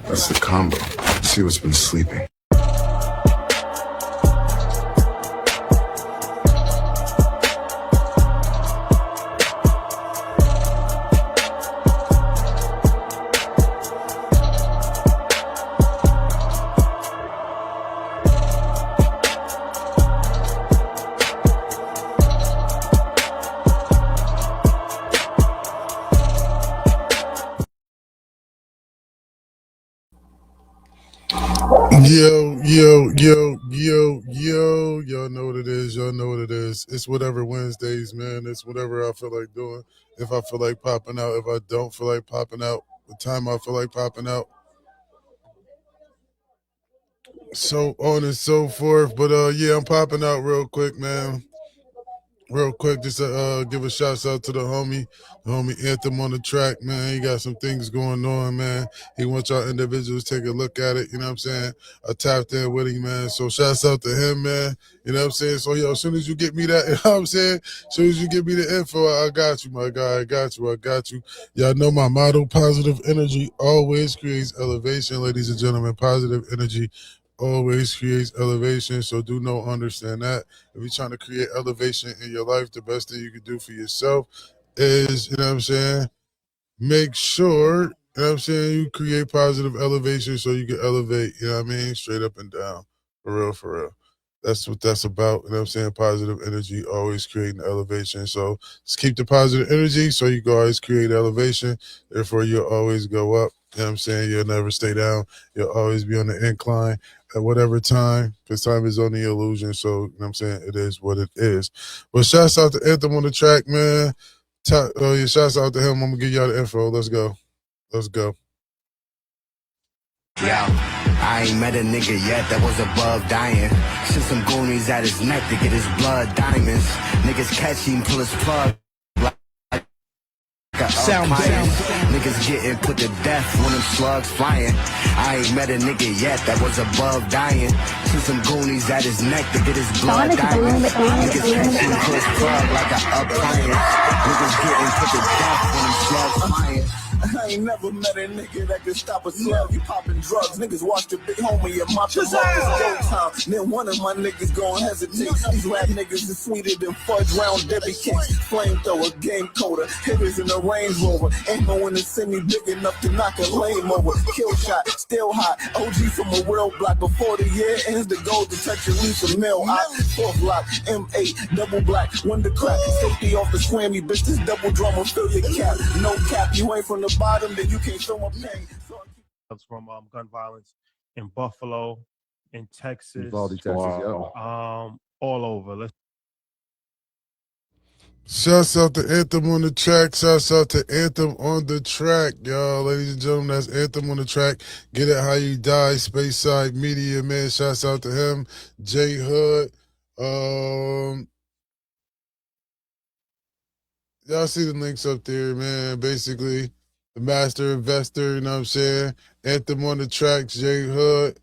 That's the combo. See what's been sleeping. Yo. Y'all know what it is. Y'all know what it is. It's whatever Wednesdays, man. It's whatever I feel like doing. If I feel like popping out, if I don't feel like popping out, the time I feel like popping out. So on and so forth. But yeah, I'm popping out real quick, man. Real quick, just to give a shout out to the homie Anthem on the track, man. He got some things going on, man. He wants y'all individuals to take a look at it, you know what I'm saying? I tapped in with him, man. So shouts out to him, man. You know what I'm saying? So yo, as soon as you get me that, you know what I'm saying? As soon as you give me the info, I got you, my guy. I got you. Y'all know my motto, positive energy always creates elevation, ladies and gentlemen. Positive energy always creates elevation. So do know, understand that. If you're trying to create elevation in your life, the best thing you can do for yourself is, you know what I'm saying, make sure, you know what I'm saying, you create positive elevation so you can elevate, you know what I mean, straight up and down. For real. That's what that's about, you know what I'm saying? Positive energy, always creating elevation. So just keep the positive energy so you can always create elevation. Therefore, you'll always go up. You know what I'm saying? You'll never stay down. You'll always be on the incline at whatever time, because time is only illusion. So, you know what I'm saying? It is what it is. But shouts out to Anthem on the track, man. Yeah, shouts out to him. I'm going to give y'all the info. Let's go. Yo, I ain't met a nigga yet that was above dying. Sent some goonies at his neck to get his blood diamonds. Niggas catch him, pull his plug. Sound. Niggas getting put to death when them slugs flying. I ain't met a nigga yet that was above dying. Sent some goonies at his neck to get his blood diamonds. Niggas catch him, pull his plug like a appliance. Niggas getting put to death when them slugs flying. I ain't never met a nigga that could stop a slug. You popping drugs, niggas watch the big homie and mop him up. It's go time. Then one of my niggas gon' hesitate. These rap niggas is sweeter than fudge round Debbie cakes. Flamethrower, game coder, hitters in the Range Rover. Ain't no one to send me big enough to knock a lame over. Kill shot, still hot. OG from a real block. Before the year ends, the goal to touch at least a mil. Fourth block, M8, double black, wonder crack. Safety off the scrammy, bitch. This double drummer, fill your cap. No cap, you ain't from the bottom, then you can't feel my pain. From gun violence in Buffalo, in Texas, Uvalde, Texas, all over. Shouts out to Anthem on the track. Shouts out to Anthem on the track, y'all. Ladies and gentlemen, that's Anthem on the track. Get It How You Die, Space Side Media, man. Shouts out to him. J Hood. Y'all see the links up there, man. Basically, the master investor, you know what I'm saying? Anthem on the tracks, J Hood.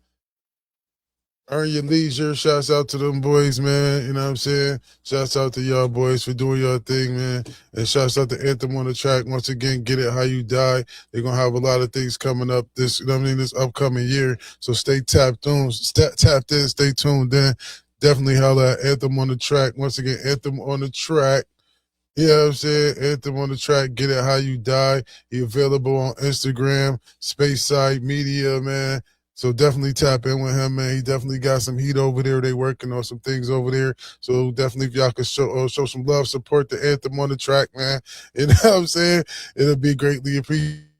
Earn Your Leisure. Shouts out to them boys, man. You know what I'm saying? Shouts out to y'all boys for doing your thing, man. And shouts out to Anthem on the track. Once again, Get It How You Die. They're going to have a lot of things coming up this, you know what I mean, this upcoming year. So stay tapped in, stay tuned in. Definitely holla at Anthem on the track. Once again, Anthem on the track. You know what I'm saying? Anthem on the track, Get It How You Die. He available on Instagram, Space Side Media, man. So definitely tap in with him, man. He definitely got some heat over there. They working on some things over there. So definitely if y'all could show some love, support the Anthem on the track, man. You know what I'm saying? It'll be greatly appreciated.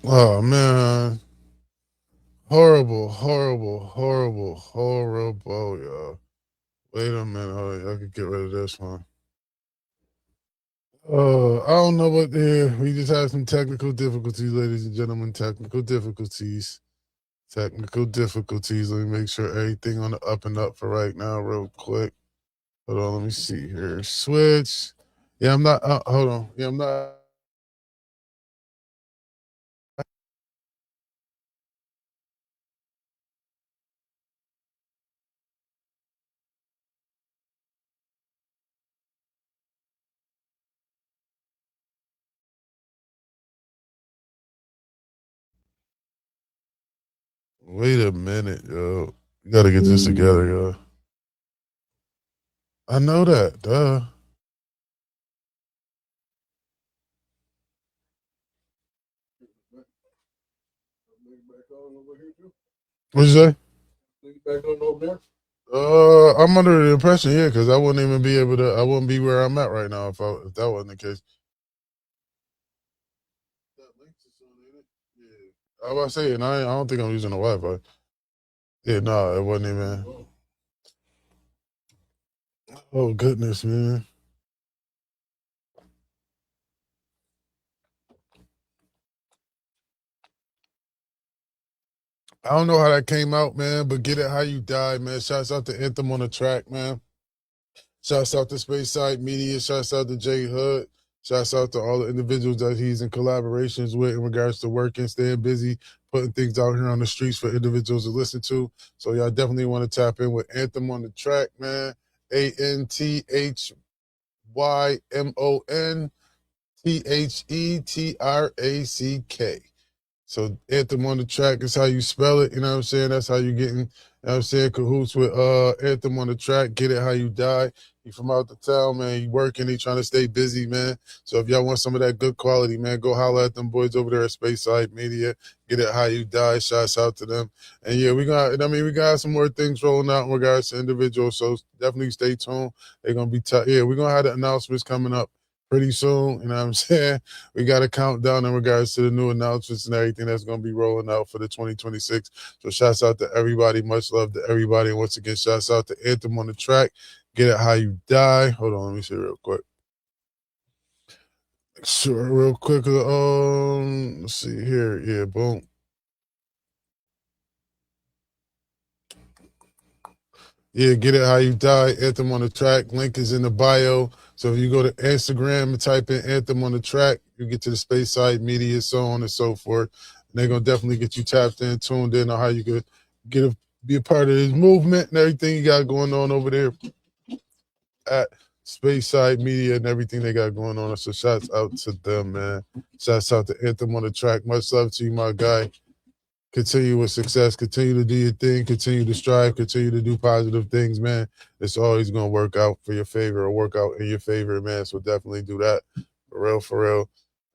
Oh man. Horrible, y'all. Wait a minute. Hold on. I could get rid of this one. I don't know what there. We just had some technical difficulties, ladies and gentlemen. Technical difficulties. Let me make sure everything on the up and up for right now, real quick. Hold on, let me see here. Switch. Yeah, I'm not. Hold on. Yeah, I'm not. Wait a minute, yo. You gotta get this together, yo. I know that. Duh. What'd you say? I'm under the impression, yeah, because I wouldn't even be able to. I wouldn't be where I'm at right now if that wasn't the case. I was saying, I don't think I'm using the Wi-Fi. Yeah, no, it wasn't even. Oh goodness, man. I don't know how that came out, man, but get it how you die, man. Shouts out to Anthem on the track, man. Shouts out to Space Side Media. Shouts out to Jay Hood. Shouts out to all the individuals that he's in collaborations with in regards to working, staying busy, putting things out here on the streets for individuals to listen to. So y'all definitely want to tap in with Anthem on the track, man. ANTHYMONTHETRACK. So Anthem on the track is how you spell it, you know what I'm saying? That's how you getting, you know what I'm saying, cahoots with Anthem on the track, get it how you die. He from out the town, man. He working, he trying to stay busy, man. So if y'all want some of that good quality, man, go holler at them boys over there at Space Side Media. Get it how you die. Shouts out to them. And yeah, we got some more things rolling out in regards to individuals. So definitely stay tuned. They're gonna be we're gonna have the announcements coming up pretty soon. You know what I'm saying? We got a countdown in regards to the new announcements and everything that's going to be rolling out for the 2026. So shouts out to everybody. Much love to everybody. And once again, shouts out to Anthem on the track. Get it how you die. Hold on, let me see real quick. Sure, real quick. Let's see here. Yeah, boom. Yeah, get it how you die. Anthem on the track. Link is in the bio. So if you go to Instagram and type in Anthem on the track, you get to the Space Side Media, so on and so forth. And they're gonna definitely get you tapped in, tuned in on how you could be a part of this movement and everything you got going on over there at Space Side Media and everything they got going on. So shouts out to them, man. Shouts out to Anthem on the track. Much love to you, my guy. Continue with success, continue to do your thing, continue to strive, continue to do positive things, man. It's always gonna work out for your favor or work out in your favor, man. So definitely do that. For real, for real.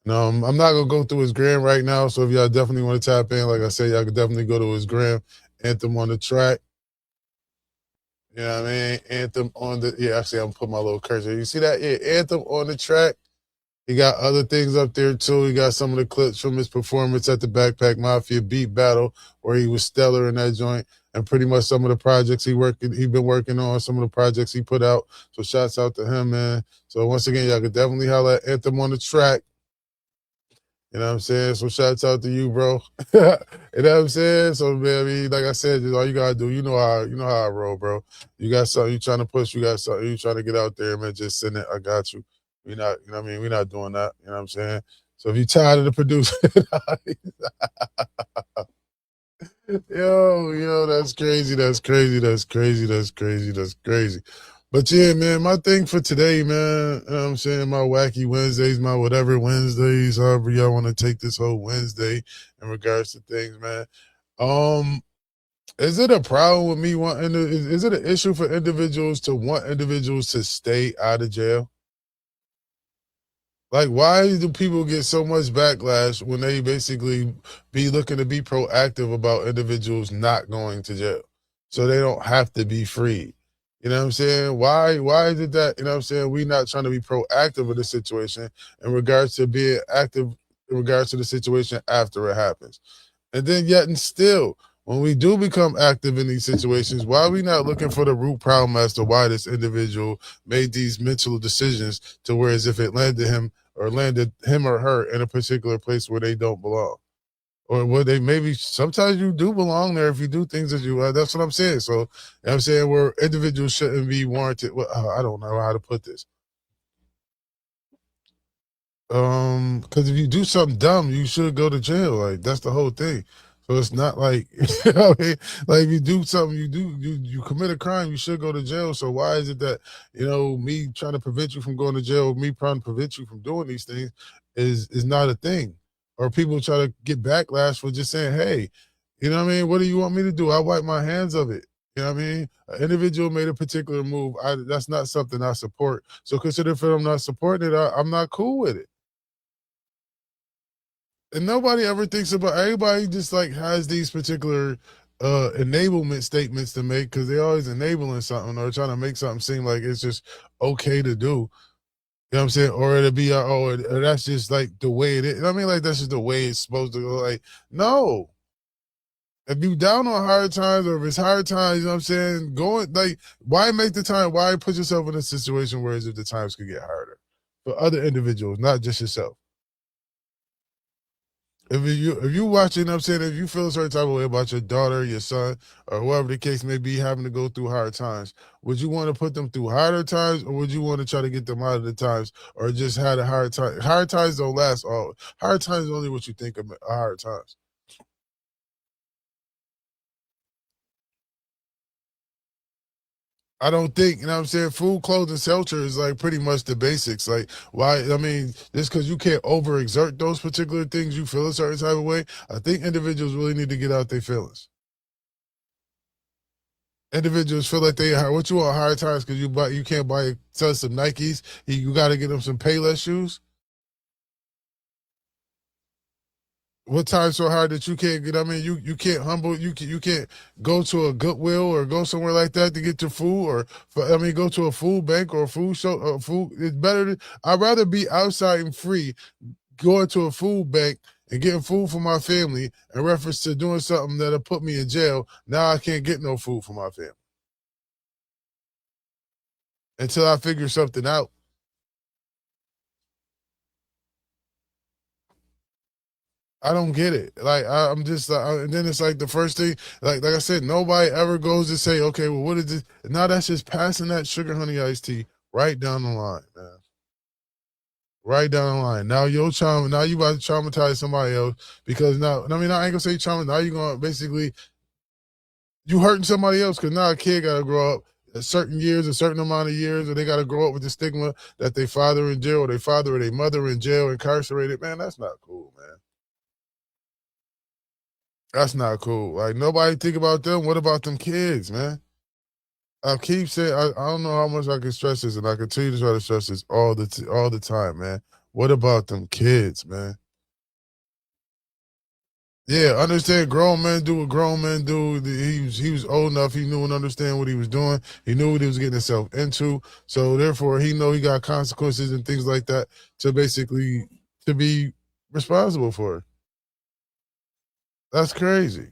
And, I'm not gonna go through his gram right now. So if y'all definitely want to tap in, like I said, y'all could definitely go to his gram, Anthem on the track. You know what I mean? Anthem on the actually I'm gonna put my little cursor. You see that? Yeah, Anthem on the track. He got other things up there too. He got some of the clips from his performance at the Backpack Mafia beat battle where he was stellar in that joint, and pretty much some of the projects he been working on, some of the projects he put out. So shouts out to him, man. So once again, y'all could definitely holler at Anthem on the track. You know what I'm saying? So shouts out to you, bro. You know what I'm saying? So man, I mean, like I said, just all you gotta do, you know how I roll, bro. You got something you trying to push, you got something you trying to get out there, man. Just send it. I got you. We not, you know what I mean? We're not doing that. You know what I'm saying? So if you're tired of the producer, yo, that's crazy. That's crazy. That's crazy. That's crazy. That's crazy. But yeah, man, my thing for today, man, you know what I'm saying? My wacky Wednesdays, my whatever Wednesdays, however y'all want to take this whole Wednesday in regards to things, man. Is it a problem with me wanting to, is it an issue for individuals to want individuals to stay out of jail? Like, why do people get so much backlash when they basically be looking to be proactive about individuals not going to jail so they don't have to be free? You know what I'm saying? Why is it that, you know what I'm saying, we not trying to be proactive in the situation in regards to being active in regards to the situation after it happens. And then yet and still, when we do become active in these situations, why are we not looking for the root problem as to why this individual made these mental decisions to where as if it landed him or her in a particular place where they don't belong? Or where they maybe sometimes you do belong there if you do things that you that's what I'm saying. So you know what I'm saying, where individuals shouldn't be warranted. Well, I don't know how to put this. Because if you do something dumb, you should go to jail. Like that's the whole thing. So it's not like you know what I mean? Like if you do something, you commit a crime, you should go to jail. So why is it that me trying to prevent you from going to jail, me trying to prevent you from doing these things, is not a thing? Or people try to get backlash for just saying, hey, you know what I mean? What do you want me to do? I wipe my hands of it. You know what I mean? An individual made a particular move. That's not something I support. So consider if I'm not supporting it, I'm not cool with it. And nobody ever thinks about, everybody just like has these particular enablement statements to make because they're always enabling something or trying to make something seem like it's just okay to do. You know what I'm saying? Or it'll be, or that's just like the way it is. I mean, like that's just the way it's supposed to go. Like, no. If you down on hard times or if it's hard times, you know what I'm saying? Why make the time? Why put yourself in a situation where as if the times could get harder for other individuals, not just yourself? If you watching, you know what I'm saying, if you feel a certain type of way about your daughter, your son, or whoever the case may be having to go through hard times, would you want to put them through harder times or would you want to try to get them out of the times or just had a hard time? Hard times don't last all. Hard times is only what you think of hard times. I don't think, you know what I'm saying, food, clothing, shelter is like pretty much the basics. Like, why, I mean, just because you can't overexert those particular things, you feel a certain type of way, I think individuals really need to get out their feelings. Individuals feel like they what you want hard times because you can't buy sell some Nikes, you got to get them some Payless shoes. What time's so hard that you can't get? I mean, you can't you can't go to a Goodwill or go somewhere like that to get your food, or go to a food bank or a food show. Food, it's better. I'd rather be outside and free, going to a food bank and getting food for my family, in reference to doing something that'll put me in jail. Now I can't get no food for my family until I figure something out. I don't get it. Like I'm just like, and then it's like the first thing, like I said, nobody ever goes to say, okay, well, what is this? Now that's just passing that sugar honey iced tea right down the line, man. Right down the line. Now your trauma. Now you about to traumatize somebody else because now, I mean, I ain't gonna say trauma. Now you gonna basically you hurting somebody else because now a kid gotta grow up a certain years, a certain amount of years, or they gotta grow up with the stigma that their father in jail or their father or their mother in jail, incarcerated. Man, that's not cool, man. That's not cool. Like nobody think about them. What about them kids, man? I keep saying I don't know how much I can stress this, and I continue to try to stress this all the time, man. What about them kids, man? Yeah, understand. Grown men do what grown men do. He was old enough. He knew and understand what he was doing. He knew what he was getting himself into. So therefore, he know he got consequences and things like that to basically to be responsible for it. That's crazy.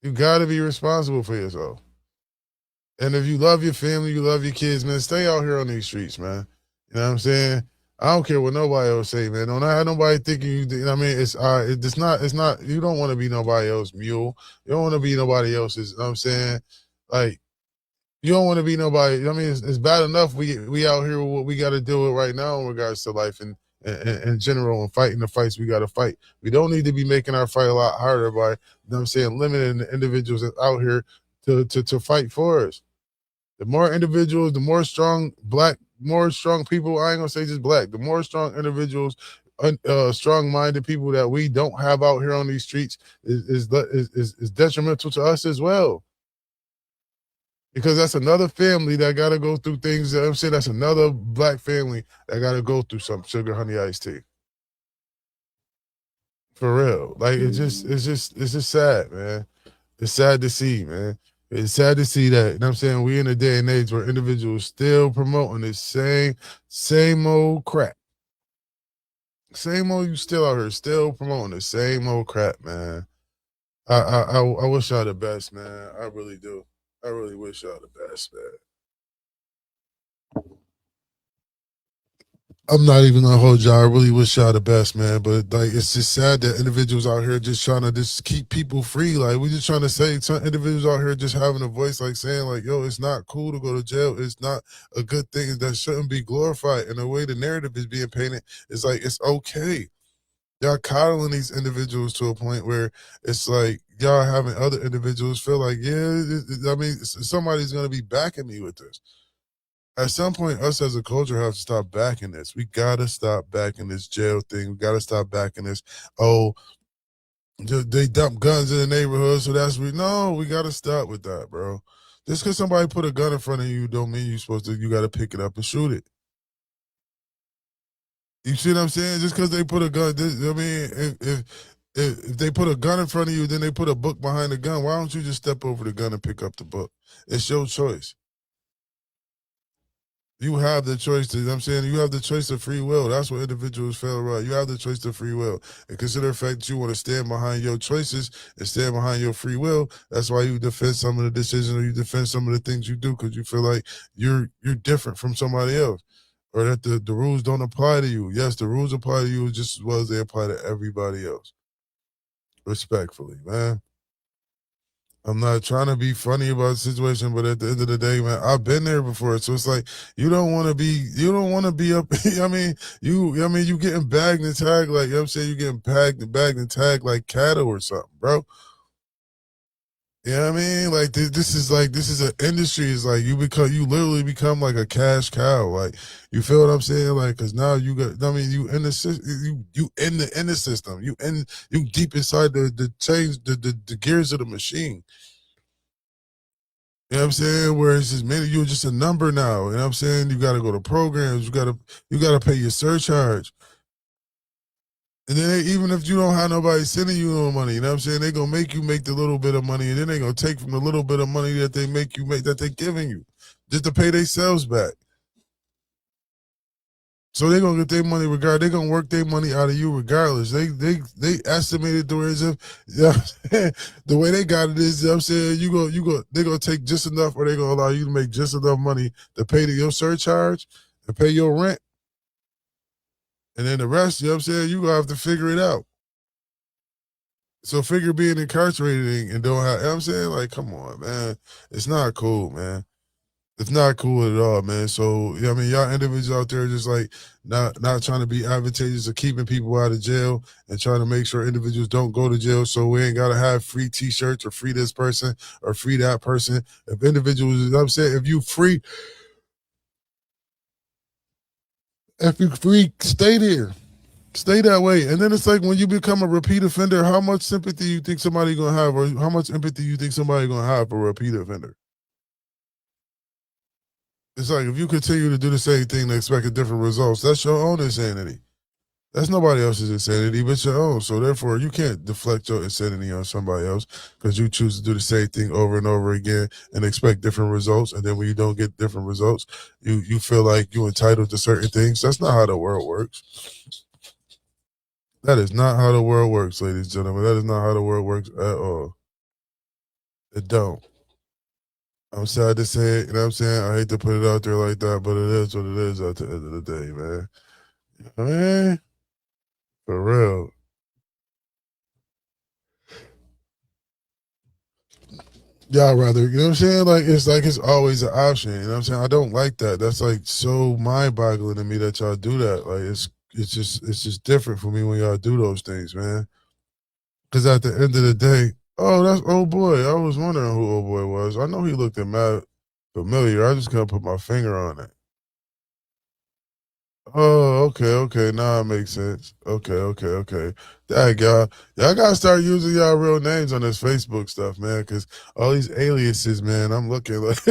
You got to be responsible for yourself. And if you love your family, you love your kids, man, stay out here on these streets, man. You know what I'm saying? I don't care what nobody else say, man. Don't have nobody thinking you. You know what I mean, it's not. You don't want to be nobody else's mule. You don't want to be nobody else's. You know what I'm saying, like you don't want to be nobody. I mean, it's bad enough we out here with what we got to deal with right now in regards to life and in general and fighting the fights we got to fight. We don't need to be making our fight a lot harder by, you know what I'm saying, limiting the individuals that's out here to fight for us. The more individuals, the more strong people. I ain't gonna say just black. The more strong individuals, strong-minded people that we don't have out here on these streets is detrimental to us as well. Because that's another family that got to go through things. I'm saying that's another black family that got to go through some sugar honey iced tea. For real, like it's just sad, man. It's sad to see, man. It's sad to see that. You know what I'm saying? We in a day and age where individuals still promoting the same old crap. Same old, you still out here, still promoting the same old crap, man. I wish y'all the best, man. I really do. I really wish y'all the best, man. I'm not even gonna hold y'all. I really wish y'all the best, man. But like, it's just sad that individuals out here just trying to just keep people free. Like, we just trying to say some individuals out here just having a voice, like saying, like, yo, it's not cool to go to jail. It's not a good thing. That shouldn't be glorified. And the way the narrative is being painted, it's like it's okay. Y'all coddling these individuals to a point where it's like y'all having other individuals feel like, yeah, I mean, somebody's gonna be backing me with this. At some point, us as a culture have to stop backing this. We gotta stop backing this jail thing. We gotta stop backing this. Oh, they dump guns in the neighborhood, so that's no. We gotta stop with that, bro. Just because somebody put a gun in front of you, don't mean you're supposed to. You gotta pick it up and shoot it. You see what I'm saying? Just because they put a gun, I mean, if they put a gun in front of you, then they put a book behind the gun. Why don't you just step over the gun and pick up the book? It's your choice. You have the choice to, I'm saying, you have the choice of free will. That's what individuals fail right. You have the choice of free will. And consider the fact that you want to stand behind your choices and stand behind your free will. That's why you defend some of the decisions or you defend some of the things you do because you feel like you're different from somebody else. Or that the rules don't apply to you. Yes, the rules apply to you just as well as they apply to everybody else. Respectfully, man. I'm not trying to be funny about the situation, but at the end of the day, man, I've been there before. So it's like you don't want to be up. I mean, you getting bagged and tagged like, you know what I'm saying, you getting bagged and tagged like cattle or something, bro. You know what I mean? Like this is an industry. It's like you literally become like a cash cow. Like you feel what I'm saying? Like because now you got. I mean, you in the in the system. You deep inside the change the gears of the machine. You know what I'm saying? Where it's just maybe you're just a number now. You know what I'm saying? You got to go to programs. You gotta pay your surcharge. And then even if you don't have nobody sending you no money, you know what I'm saying? They're gonna make you make the little bit of money, and then they're gonna take from the little bit of money that they make you make that they're giving you. Just to pay themselves back. So they're gonna get their money regardless. They're gonna work their money out of you regardless. They estimated the way as if the way they got it is, you know what I'm saying, they're gonna take just enough or they're gonna allow you to make just enough money to pay your surcharge and pay your rent. And then the rest, you know what I'm saying, you're gonna have to figure it out. So figure being incarcerated and don't have, you know what I'm saying? Like, come on, man. It's not cool, man. It's not cool at all, man. So, I mean, y'all individuals out there just like not trying to be advantageous of keeping people out of jail and trying to make sure individuals don't go to jail. So we ain't gotta have free t-shirts or free this person or free that person. If individuals, you know what I'm saying, if you free, stay there. Stay that way. And then it's like when you become a repeat offender, how much sympathy you think somebody gonna have, or how much empathy you think somebody gonna have for a repeat offender? It's like if you continue to do the same thing and expect different results, that's your own insanity. That's nobody else's insanity but your own. So therefore, you can't deflect your insanity on somebody else because you choose to do the same thing over and over again and expect different results. And then when you don't get different results, you feel like you're entitled to certain things. That's not how the world works. That is not how the world works, ladies and gentlemen. That is not how the world works at all. It don't. I'm sad to say it, you know what I'm saying? I hate to put it out there like that, but it is what it is at the end of the day, man. I mean, for real. Y'all rather, you know what I'm saying? Like it's always an option. You know what I'm saying? I don't like that. That's like so mind boggling to me that y'all do that. Like it's just different for me when y'all do those things, man. Cause at the end of the day, oh, that's old boy. I was wondering who old boy was. I know he looked mad familiar. I just couldn't put my finger on it. Oh, okay. Now it makes sense. Okay. That y'all gotta start using y'all real names on this Facebook stuff, man. Because all these aliases, man, I'm looking like,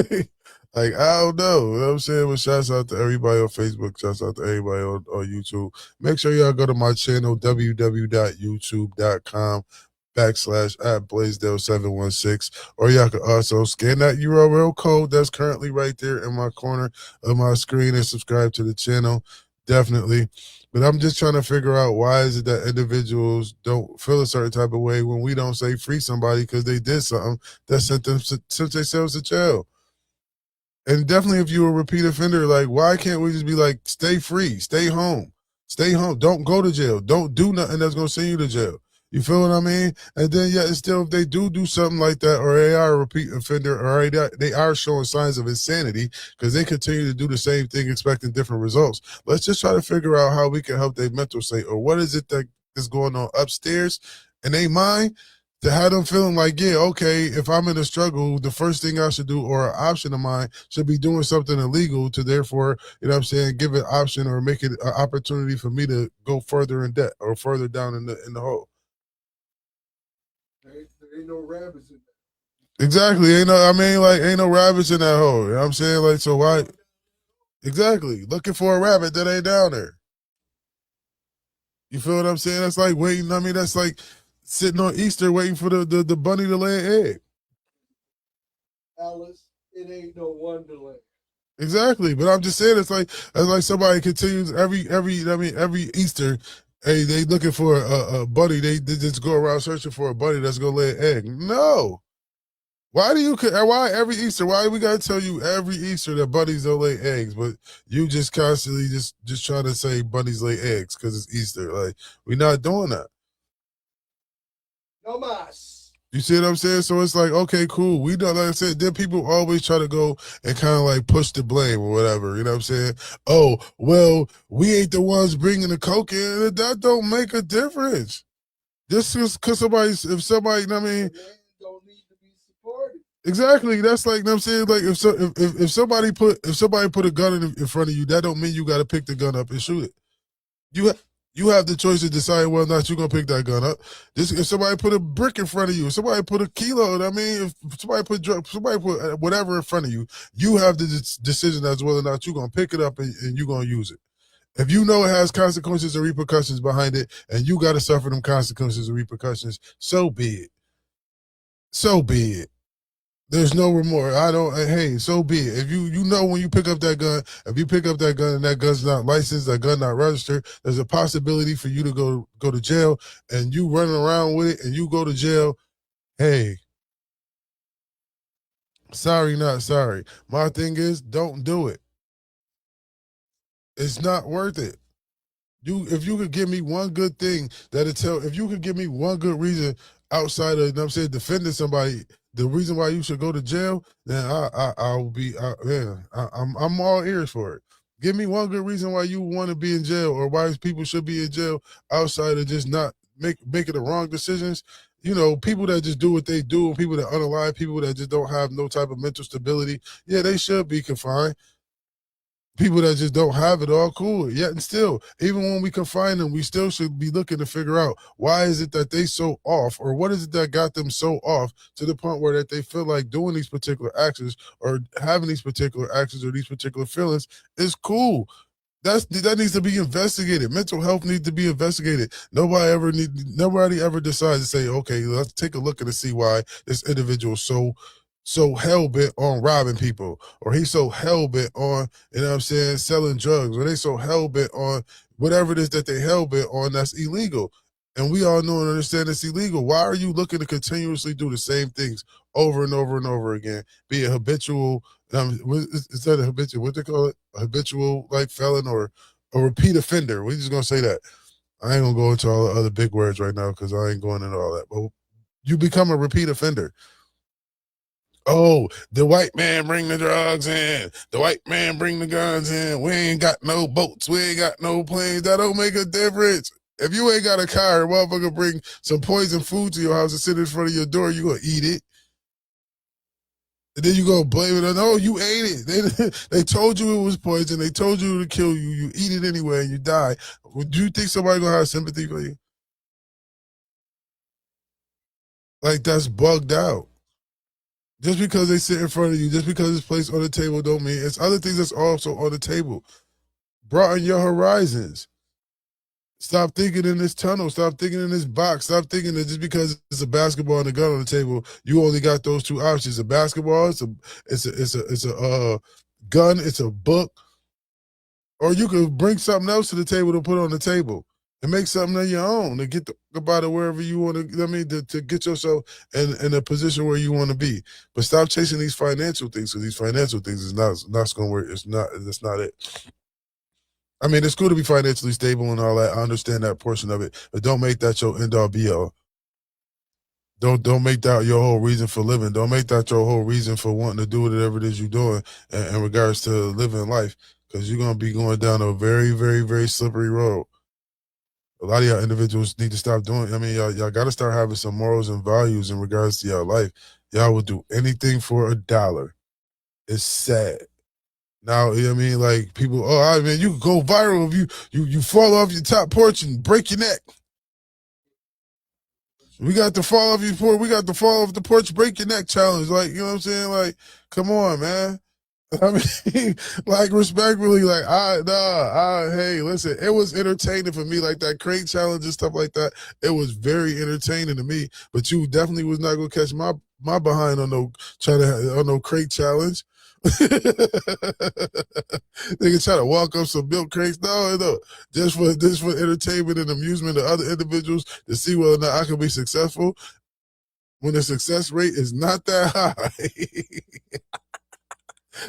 like I don't know. You know what I'm saying? But shouts out to everybody on Facebook. Shouts out to everybody on YouTube. Make sure y'all go to my channel www.youtube.com/at Blaisdell716, or y'all can also scan that URL code that's currently right there in my corner of my screen and subscribe to the channel. definitely. But I'm just trying to figure out why is it that individuals don't feel a certain type of way when we don't say free somebody because they did something that sent themselves to jail. And definitely if you're a repeat offender, like why can't we just be like, stay free, stay home, don't go to jail, don't do nothing that's gonna send you to jail. You feel what I mean? And then yet still if they do something like that, or they are a repeat offender, or they are showing signs of insanity because they continue to do the same thing expecting different results. Let's just try to figure out how we can help their mental state, or what is it that is going on upstairs in their mind to have them feeling like, yeah, okay, if I'm in a struggle, the first thing I should do, or an option of mine, should be doing something illegal to therefore, you know what I'm saying, give an option or make it an opportunity for me to go further in debt or further down in the hole. There ain't no rabbits in there. Exactly. Ain't no rabbits in that hole. You know what I'm saying? Like, so why? Exactly. Looking for a rabbit that ain't down there. You feel what I'm saying? That's like waiting. That's like sitting on Easter waiting for the bunny to lay an egg. Alice, it ain't no wonderland. Exactly, but I'm just saying it's like somebody continues every Easter. Hey, they looking for a bunny. They just go around searching for a bunny that's gonna lay an egg. No. Why every Easter? Why we gotta tell you every Easter that bunnies don't lay eggs, but you just constantly just trying to say bunnies lay eggs because it's Easter? Like we're not doing that. No mas. You see what I'm saying? So it's like, okay, cool. We don't, like I said, then people always try to go and kind of like push the blame or whatever. You know what I'm saying? Oh, well, we ain't the ones bringing the coke in. That don't make a difference. Just because if somebody, you know what I mean? Don't need to be supported. Exactly. That's like, you know what I'm saying? Like if somebody put a gun in front of you, that don't mean you got to pick the gun up and shoot it. You have the choice to decide whether or not you're gonna pick that gun up. If somebody put a brick in front of you, if somebody put a kilo, if somebody put whatever in front of you, you have the decision as whether or not you're gonna pick it up and you're gonna use it. If you know it has consequences and repercussions behind it, and you got to suffer them consequences and repercussions, so be it. So be it. There's no remorse. Hey, so be it. If you know when you pick up that gun, if you pick up that gun and that gun's not licensed, that gun not registered, there's a possibility for you to go to jail, and you running around with it and you go to jail. Hey, sorry, not sorry. My thing is, don't do it. It's not worth it. If you could give me one good thing if you could give me one good reason outside of, you know what I'm saying, defending somebody, the reason why you should go to jail, then I'm all ears for it. Give me one good reason why you want to be in jail, or why people should be in jail outside of just not making the wrong decisions. You know, people that just do what they do, people that unalive, people that just don't have no type of mental stability, yeah, they should be confined. People that just don't have it all, cool. Yet and still, even when we confine them, we still should be looking to figure out why is it that they so off, or what is it that got them so off to the point where that they feel like doing these particular actions or having these particular actions or these particular feelings is cool. That needs to be investigated. Mental health needs to be investigated. Nobody ever decides to say, okay, let's take a look and see why this individual is so hell-bent on robbing people, or he's so hell-bent on, you know what I'm saying, selling drugs, or they so hell-bent on whatever it is that they hell-bent on that's illegal. And we all know and understand it's illegal. Why are you looking to continuously do the same things over and over and over again? Be a habitual, is that a habitual, what they call it? A habitual like felon or a repeat offender. We're just going to say that. I ain't going to go into all the other big words right now because I ain't going into all that. But you become a repeat offender. Oh, the white man bring the drugs in. The white man bring the guns in. We ain't got no boats. We ain't got no planes. That don't make a difference. If you ain't got a car, a motherfucker bring some poison food to your house and sit in front of your door, you gonna eat it. And then you gonna blame it on, oh, you ate it. They told you it was poison. They told you to kill you. You eat it anyway and you die. Do you think somebody gonna have sympathy for you? Like, that's bugged out. Just because they sit in front of you, just because it's placed on the table don't mean it's other things that's also on the table. Broaden your horizons. Stop thinking in this tunnel. Stop thinking in this box. Stop thinking that just because it's a basketball and a gun on the table, you only got those two options. A basketball, it's a gun, it's a book, Or you could bring something else to the table to put on the table and make something of your own to get about it wherever you want to. I mean, to get yourself in a position where you want to be. But stop chasing these financial things, because these financial things is not going to work. It's not. That's not it. I mean, it's cool to be financially stable and all that. I understand that portion of it, but don't make that your end all be all. Don't make that your whole reason for living. Don't make that your whole reason for wanting to do whatever it is you're doing in regards to living life, because you're going to be going down a very, very, very slippery road. A lot of y'all individuals need to stop doing. I mean, y'all got to start having some morals and values in regards to y'all life. Y'all will do anything for $1. It's sad. Now, you know what I mean? Like, people, I mean, you can go viral if you fall off your top porch and break your neck. We got the fall off your porch. We got the fall off the porch, break your neck challenge. Like, you know what I'm saying? Like, come on, man. I mean, like, respectfully, like, hey, listen, it was entertaining for me, like that crate challenge and stuff like that. It was very entertaining to me, but you definitely was not gonna catch my behind on no crate challenge. They can try to walk up some milk crates. No, just for entertainment and amusement of other individuals to see whether or not I can be successful. When the success rate is not that high.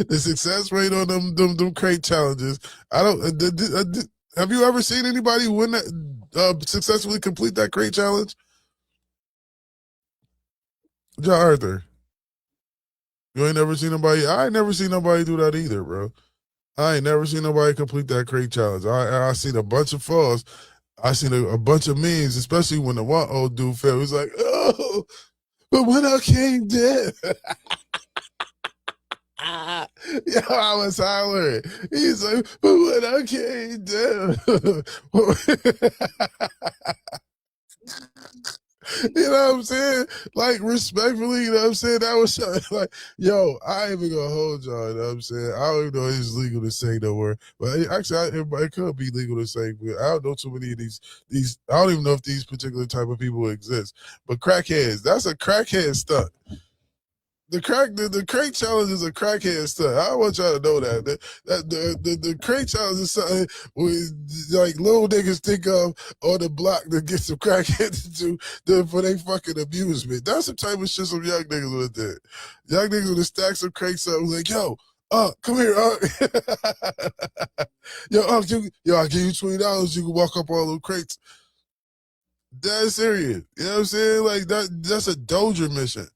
The success rate on them crate challenges. I don't. Have you ever seen anybody win that successfully complete that crate challenge? John Arthur, you ain't never seen nobody. I ain't never seen nobody do that either, bro. I ain't never seen nobody complete that crate challenge. I seen a bunch of falls. I seen a bunch of memes, especially when the one old dude fell. He was like, "Oh, but when I came down." Yo, I was hollering. He's like, but when I came down. You know what I'm saying? Like, respectfully, you know what I'm saying? That was like, yo, I ain't even gonna hold y'all, you know what I'm saying? I don't even know if it's legal to say no word. But actually, it could be legal to say, but I don't know too many of these, I don't even know if these particular type of people exist. But crackheads, that's a crackhead stunt. The crate challenge is a crackhead stuff. I want y'all to know that. The crate challenge is something like little niggas think of on the block to get some crackheads to do for their fucking amusement. That's the type of shit some young niggas would have did. Young niggas would have stacked some crates up and was like, yo, come here, yo, I'll give you $20. You can walk up all those crates. That's serious. You know what I'm saying? Like, that's a Doja mission.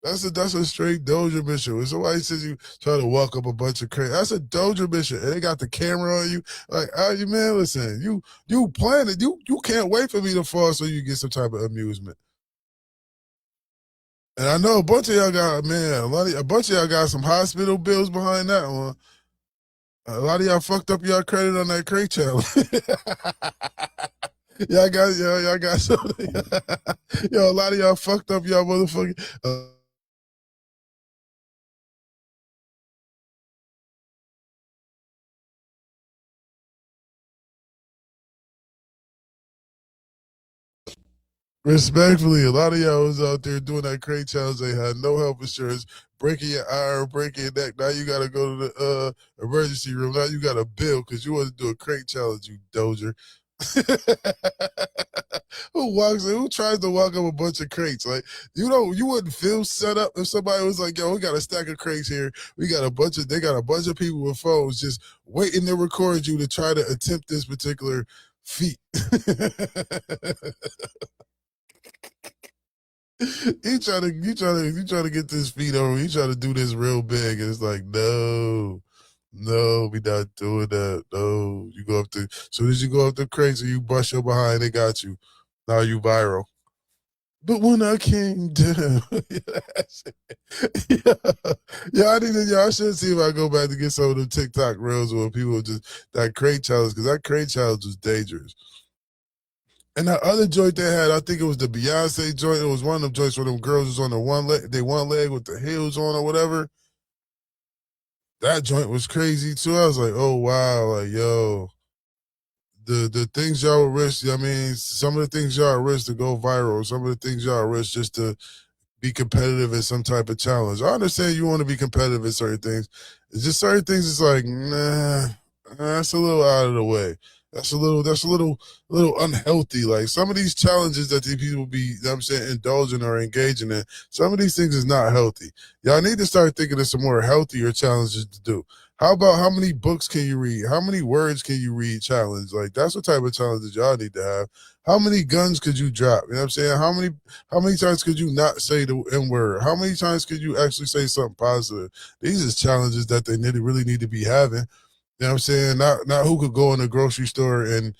That's a straight Doja mission. When somebody says you try to walk up a bunch of crates, that's a Doja mission. And they got the camera on you. Like, man, listen, you planned it. You can't wait for me to fall so you get some type of amusement. And I know a bunch of y'all got, man, a bunch of y'all got some hospital bills behind that one. A lot of y'all fucked up y'all credit on that crate challenge. y'all got something. Yo, a lot of y'all fucked up y'all motherfucking. Respectfully, a lot of y'all was out there doing that crate challenge. They had no health insurance, breaking your arm, breaking your neck. Now you got to go to the emergency room. Now you got a bill because you want to do a crate challenge, you dozer. Who tries to walk up a bunch of crates? Like, you wouldn't feel set up if somebody was like, yo, we got a stack of crates here. They got a bunch of people with phones just waiting to record you to try to attempt this particular feat. You try to get this feet over. You try to do this real big, and it's like, no, we not doing that. No, you go up as soon as you go up the crates and you bust your behind, they got you. Now you viral. But when I came down, I should see if I go back to get some of the TikTok reels where people just that crate challenge, because that crate challenge was dangerous. And that other joint they had, I think it was the Beyonce joint. It was one of them joints where them girls was on the one leg with the heels on or whatever. That joint was crazy too. I was like, oh wow, like yo, the things y'all risk. I mean, some of the things y'all risk to go viral. Some of the things y'all risk just to be competitive in some type of challenge. I understand you want to be competitive in certain things. It's just certain things. It's like, nah, That's a little out of the way. That's a little unhealthy. Like some of these challenges that these people be, you know what I'm saying, indulging or engaging in, some of these things is not healthy. Y'all need to start thinking of some more healthier challenges to do. How about how many books can you read? How many words can you read challenge? Like that's what type of challenges y'all need to have. How many guns could you drop? You know what I'm saying? How many times could you not say the N-word? How many times could you actually say something positive? These are challenges that they really need to be having. You know what I'm saying? Not who could go in the grocery store and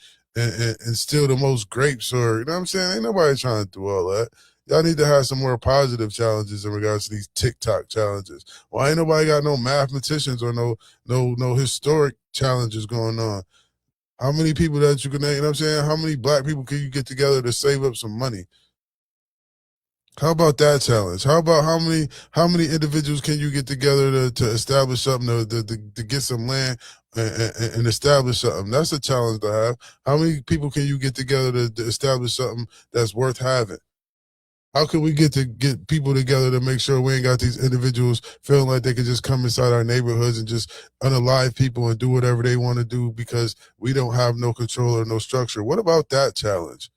steal the most grapes, or you know what I'm saying? Ain't nobody trying to do all that. Y'all need to have some more positive challenges in regards to these TikTok challenges. Why ain't nobody got no mathematicians or no historic challenges going on? How many people that you can, you know what I'm saying? How many black people can you get together to save up some money? How about that challenge? How about how many individuals can you get together to establish something to get some land and establish something? That's a challenge to have. How many people can you get together to establish something that's worth having? How can we get people together to make sure we ain't got these individuals feeling like they can just come inside our neighborhoods and just unalive people and do whatever they want to do because we don't have no control or no structure? What about that challenge?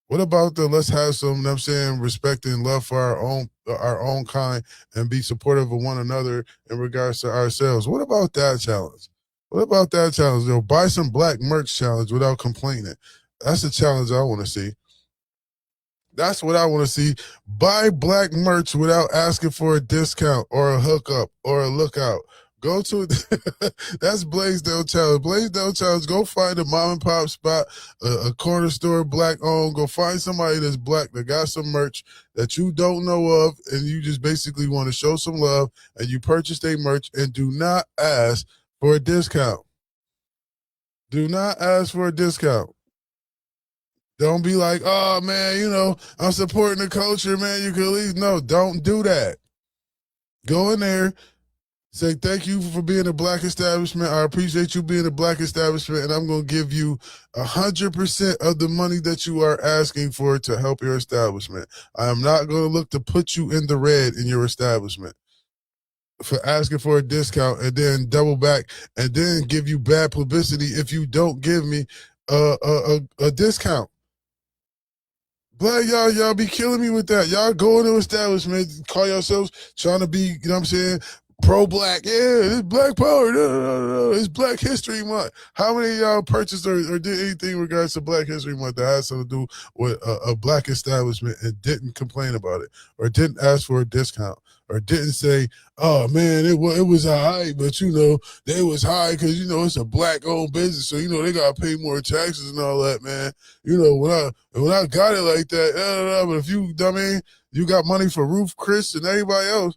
What about the let's have some, you know what I'm saying, respect and love for our own kind and be supportive of one another in regards to ourselves? What about that challenge? What about that challenge? Buy some black merch challenge without complaining. That's a challenge I want to see. That's what I want to see. Buy black merch without asking for a discount or a hookup or a lookout. Go to that's Blaisdell Challenge. Blaisdell Challenge. Go find a mom and pop spot, a corner store, black owned. Go find somebody that's black that got some merch that you don't know of, and you just basically want to show some love, and you purchase their merch and do not ask for a discount. Do not ask for a discount. Don't be like, oh man, you know, I'm supporting the culture, man. You can at least no, don't do that. Go in there. Say thank you for being a black establishment. I appreciate you being a black establishment, and I'm going to give you 100% of the money that you are asking for to help your establishment. I am not going to look to put you in the red in your establishment for asking for a discount and then double back and then give you bad publicity if you don't give me a discount. Black y'all be killing me with that. Y'all go into establishment, call yourselves trying to be, you know what I'm saying, pro-black. Yeah, it's Black Power. No. It's Black History Month. How many of y'all purchased or did anything in regards to Black History Month that has something to do with a black establishment and didn't complain about it or didn't ask for a discount or didn't say, oh, man, it was high, but, you know, they was high because, you know, it's a black-owned business, so, you know, they got to pay more taxes and all that, man. You know, when I got it like that, but if you, I mean, you got money for Ruth Chris and everybody else,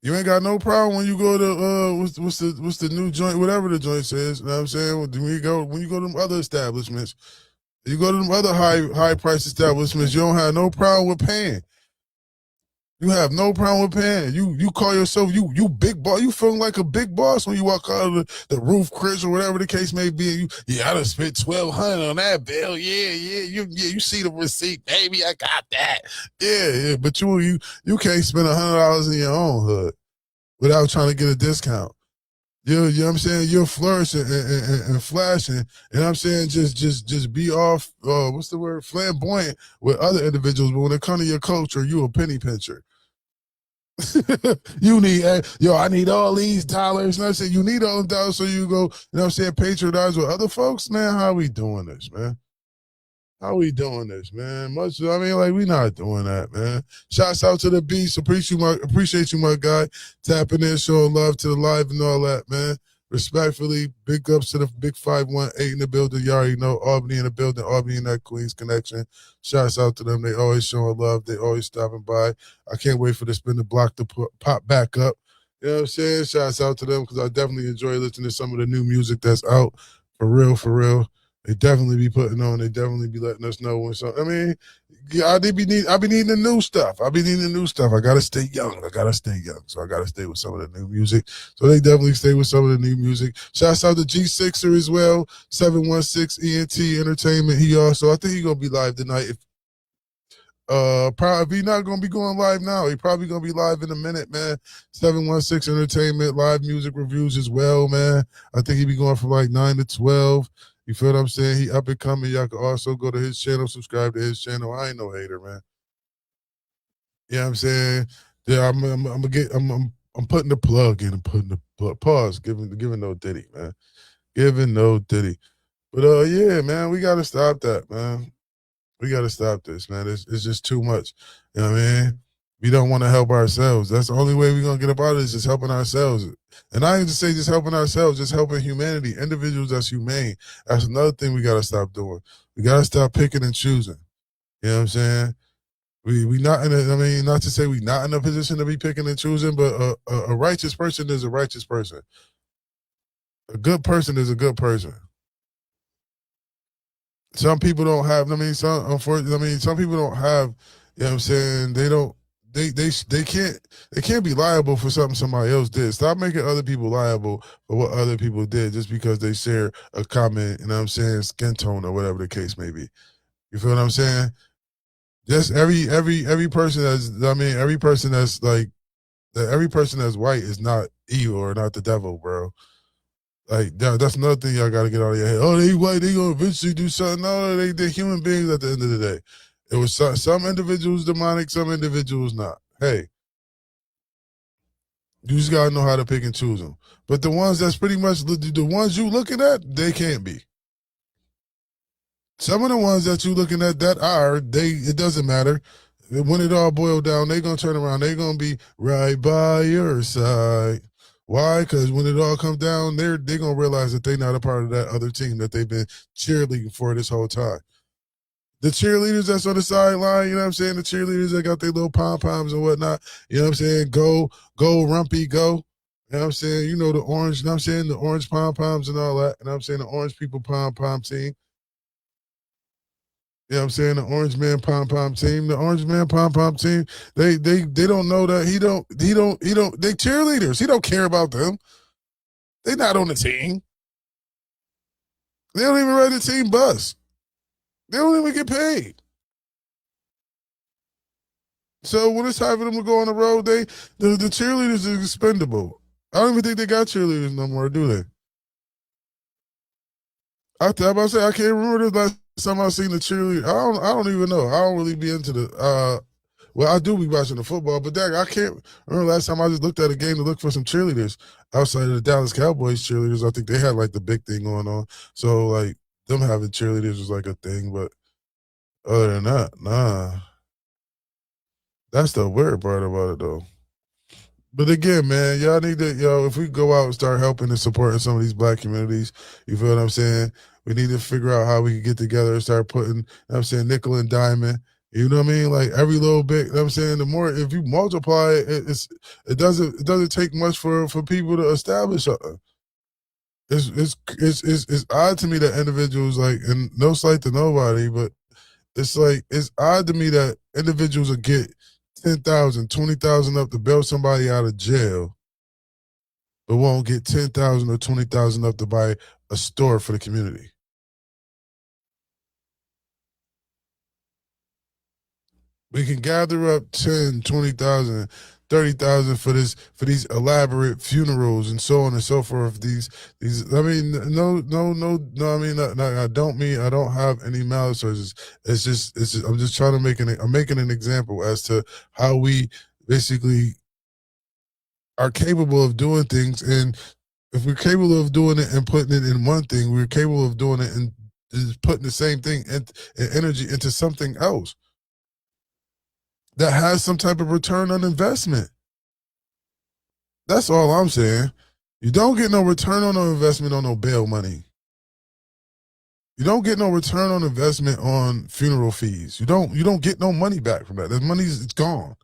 you ain't got no problem when you go to what's the new joint, whatever the joint says. You know what I'm saying? When you go to them other establishments, you go to them other high price establishments, you don't have no problem with paying. You have no problem with paying. You call yourself you big boss. You feeling like a big boss when you walk out of the Roof Chris or whatever the case may be. I done spent $1,200 on that bill. Yeah. You see the receipt, baby. I got that. Yeah. But you can't spend $100 in your own hood without trying to get a discount. You know what I'm saying? You're flourishing and flashing. And I'm saying just be off, what's the word? Flamboyant with other individuals. But when it comes to your culture, you a penny pincher. You need, I need all these dollars. And I said, you need all the dollars so you go, you know what I'm saying, patronize with other folks? Man, how we doing this, man? How we doing this, man? We not doing that, man. Shouts out to the Beast. Appreciate you, my guy. Tapping in, showing love to the live and all that, man. Respectfully, big ups to the Big 518 in the building. You already know Albany in the building, Albany in that Queens connection. Shouts out to them. They always showing love. They always stopping by. I can't wait for the spin the block to pop back up. You know what I'm saying? Shouts out to them because I definitely enjoy listening to some of the new music that's out. For real. They definitely be putting on. They definitely be letting us know when something. I mean, I be needing the new stuff. I be needing the new stuff. I gotta stay young. So I gotta stay with some of the new music. So they definitely stay with some of the new music. Shouts out to G6er as well. 716 ENT Entertainment. I think he gonna be live tonight. Probably if he's not gonna be going live now, he probably gonna be live in a minute, man. 716 Entertainment, live music reviews as well, man. I think he be going from like 9 to 12. You feel what I'm saying? He up and coming. Y'all can also go to his channel, subscribe to his channel. I ain't no hater, man. You know what I'm saying? Yeah, I'm putting the plug in. I'm putting the plug. Pause. Giving no Diddy, man. Giving no Diddy. But yeah, man, we gotta stop that, man. We gotta stop this, man. It's just too much. You know what I mean? We don't want to help ourselves. That's the only way we're gonna get up out of this, is helping ourselves. And I ain't just say just helping ourselves, just helping humanity, individuals that's humane. That's another thing we gotta stop doing. We gotta stop picking and choosing. You know what I'm saying? We not in a, I mean, not to say we not in a position to be picking and choosing, but a righteous person is a righteous person. A good person is a good person. Some people don't have, unfortunately, some people don't have, you know what I'm saying, they can't be liable for something somebody else did. Stop making other people liable for what other people did just because they share a comment, you know what I'm saying, skin tone or whatever the case may be. You feel what I'm saying? Just every person every person that's like, every person that's white is not evil or not the devil, bro. Like that's another thing y'all got to get out of your head. Oh, they white, they gonna eventually do something. No, they're human beings at the end of the day. It was some individuals demonic, some individuals not. Hey, you just gotta know how to pick and choose them. But the ones that's pretty much the ones you looking at, they can't be. Some of the ones that you looking at that are, it doesn't matter. When it all boiled down, they gonna turn around. They gonna be right by your side. Why? Because when it all comes down, they're gonna realize that they're not a part of that other team that they've been cheerleading for this whole time. The cheerleaders that's on the sideline, you know what I'm saying? The cheerleaders that got their little pom-poms and whatnot, you know what I'm saying? Go, Rumpy, go. You know what I'm saying? You know the orange, you know what I'm saying? The orange pom-poms and all that. You know what I'm saying? The orange people pom-pom team. You know what I'm saying? The Orange Man Pom Pom team. The Orange Man Pom Pom team, they don't know that he don't, they cheerleaders. He don't care about them. They not on the team. They don't even ride the team bus. They don't even get paid. So when it's time for them to go on the road, the cheerleaders are expendable. I don't even think they got cheerleaders no more, do they? I'm about to say, I can't remember the last time I seen the cheerleader. I don't even know. I don't really be into the well, I do be watching the football, but I can't remember last time I just looked at a game to look for some cheerleaders outside of the Dallas Cowboys cheerleaders. I think they had like the big thing going on. So like them having cheerleaders was like a thing, but other than that, nah. That's the weird part about it though. But again, man, y'all need to, if we go out and start helping and supporting some of these black communities, you feel what I'm saying? We need to figure out how we can get together and start putting, you know what I'm saying, nickel and diamond. You know what I mean? Like every little bit, you know what I'm saying? The more, if you multiply it, it doesn't take much for people to establish something. It's odd to me that individuals, like, and no slight to nobody, but it's like, it's odd to me that individuals will get 10,000, 20,000 up to bail somebody out of jail, but won't get 10,000 or 20,000 up to buy a store for the community. We can gather up 10, 20,000, 30,000 for these elaborate funerals and so on and so forth. These I mean, no. I mean, I don't have any malice. It's just I'm just trying to I'm making an example as to how we basically are capable of doing things, and if we're capable of doing it and putting it in one thing, we're capable of doing it and putting the same thing and energy into something else that has some type of return on investment. That's all I'm saying. You don't get no return on investment on no bail money. You don't get no return on investment on funeral fees. You don't get no money back from that. That money's gone.